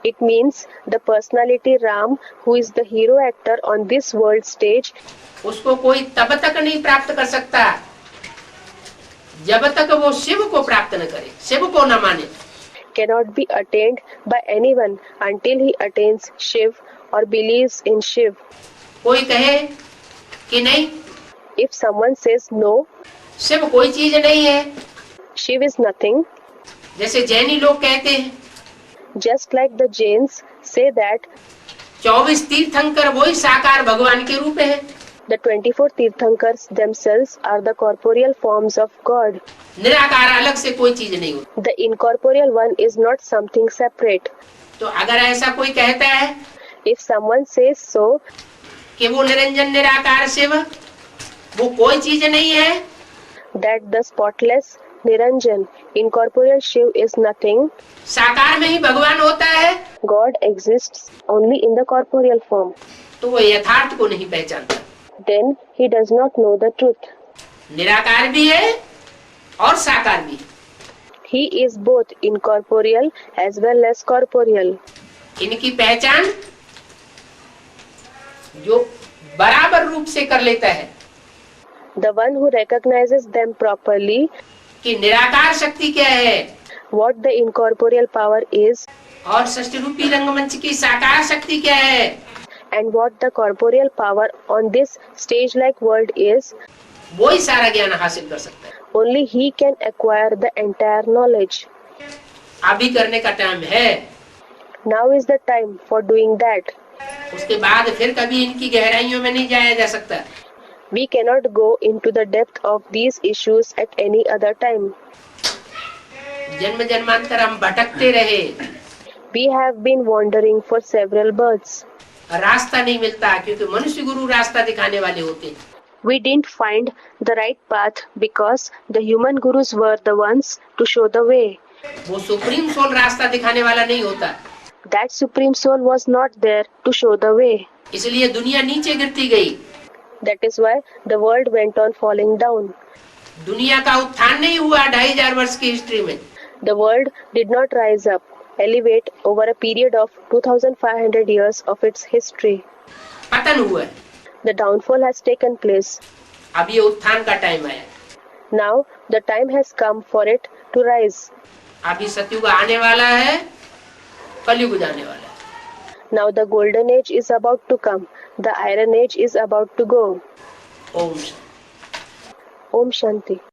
It means the personality Ram, who is the hero actor on this world stage, उसको कोई तब तक नहीं प्राप्त कर सकता जब तक वो शिव को प्राप्त न करे, शिव को न माने। cannot be attained by anyone until he attains Shiv or believes in Shiv. कोई कहे कि नहीं, If someone says no, Shiv कोई चीज नहीं है, Shiv is nothing, जैसे जैनी लोग कहते हैं, just like the Jains say that 24 तीर्थंकर वही साकार भगवान के रूप है। the 24 Tirthankars themselves are the corporeal forms of God. निराकार अलग से कोई चीज नहीं होती। The incorporeal one is not something separate. तो अगर ऐसा कोई कहता है If someone says so, कि वो निरंजन निराकार शिव वो कोई चीज नहीं है, that the spotless Niranjan, incorporeal Shiv is nothing, साकार में ही भगवान होता है, God exists only in the corporeal form, तो वो यथार्थ को नहीं पहचानता। then he does not know the truth. निराकार भी है और साकार भी। He is both incorporeal as well as corporeal. इनकी पहचान जो बराबर रूप से कर लेता है The one who recognizes them properly, कि निराकार शक्ति क्या है what the incorporeal power is, और सृष्टि रूपी रंगमंच की साकार शक्ति क्या है, and what the corporeal power on this stage-like world is, वो ही सारा ज्ञान हासिल कर सकता है। only he can acquire the entire knowledge. अभी करने का टाइम है, Now is the time for doing that. उसके बाद फिर कभी इनकी गहराइयों में नहीं जाया जा सकता। We cannot go into the depth of these issues at any other time. जन्म जन्मांतर हम भटकते रहे, We have been wandering for several births. रास्ता नहीं मिलता क्योंकि मनुष्य गुरु रास्ता दिखाने वाले होते हैं। We didn't find the right path because the human gurus were the ones to show the way. वो सुप्रीम सोल रास्ता दिखाने वाला नहीं होता, That supreme soul was not there to show the way. इसलिए दुनिया नीचे गिरती गई। That is why the world went on falling down. दुनिया का उत्थान नहीं हुआ 2500 वर्ष की हिस्ट्री में। The world did not rise up, elevate over a period of 2500 years of its history. पतन हुआ है। The downfall has taken place. अब ये उत्थान का टाइम आया। Now the time has come for it to rise. अभी सतयुग आने वाला है, कलयुग जाने वाला है। Now the golden age is about to come. The iron age is about to go. Om Om Shanti.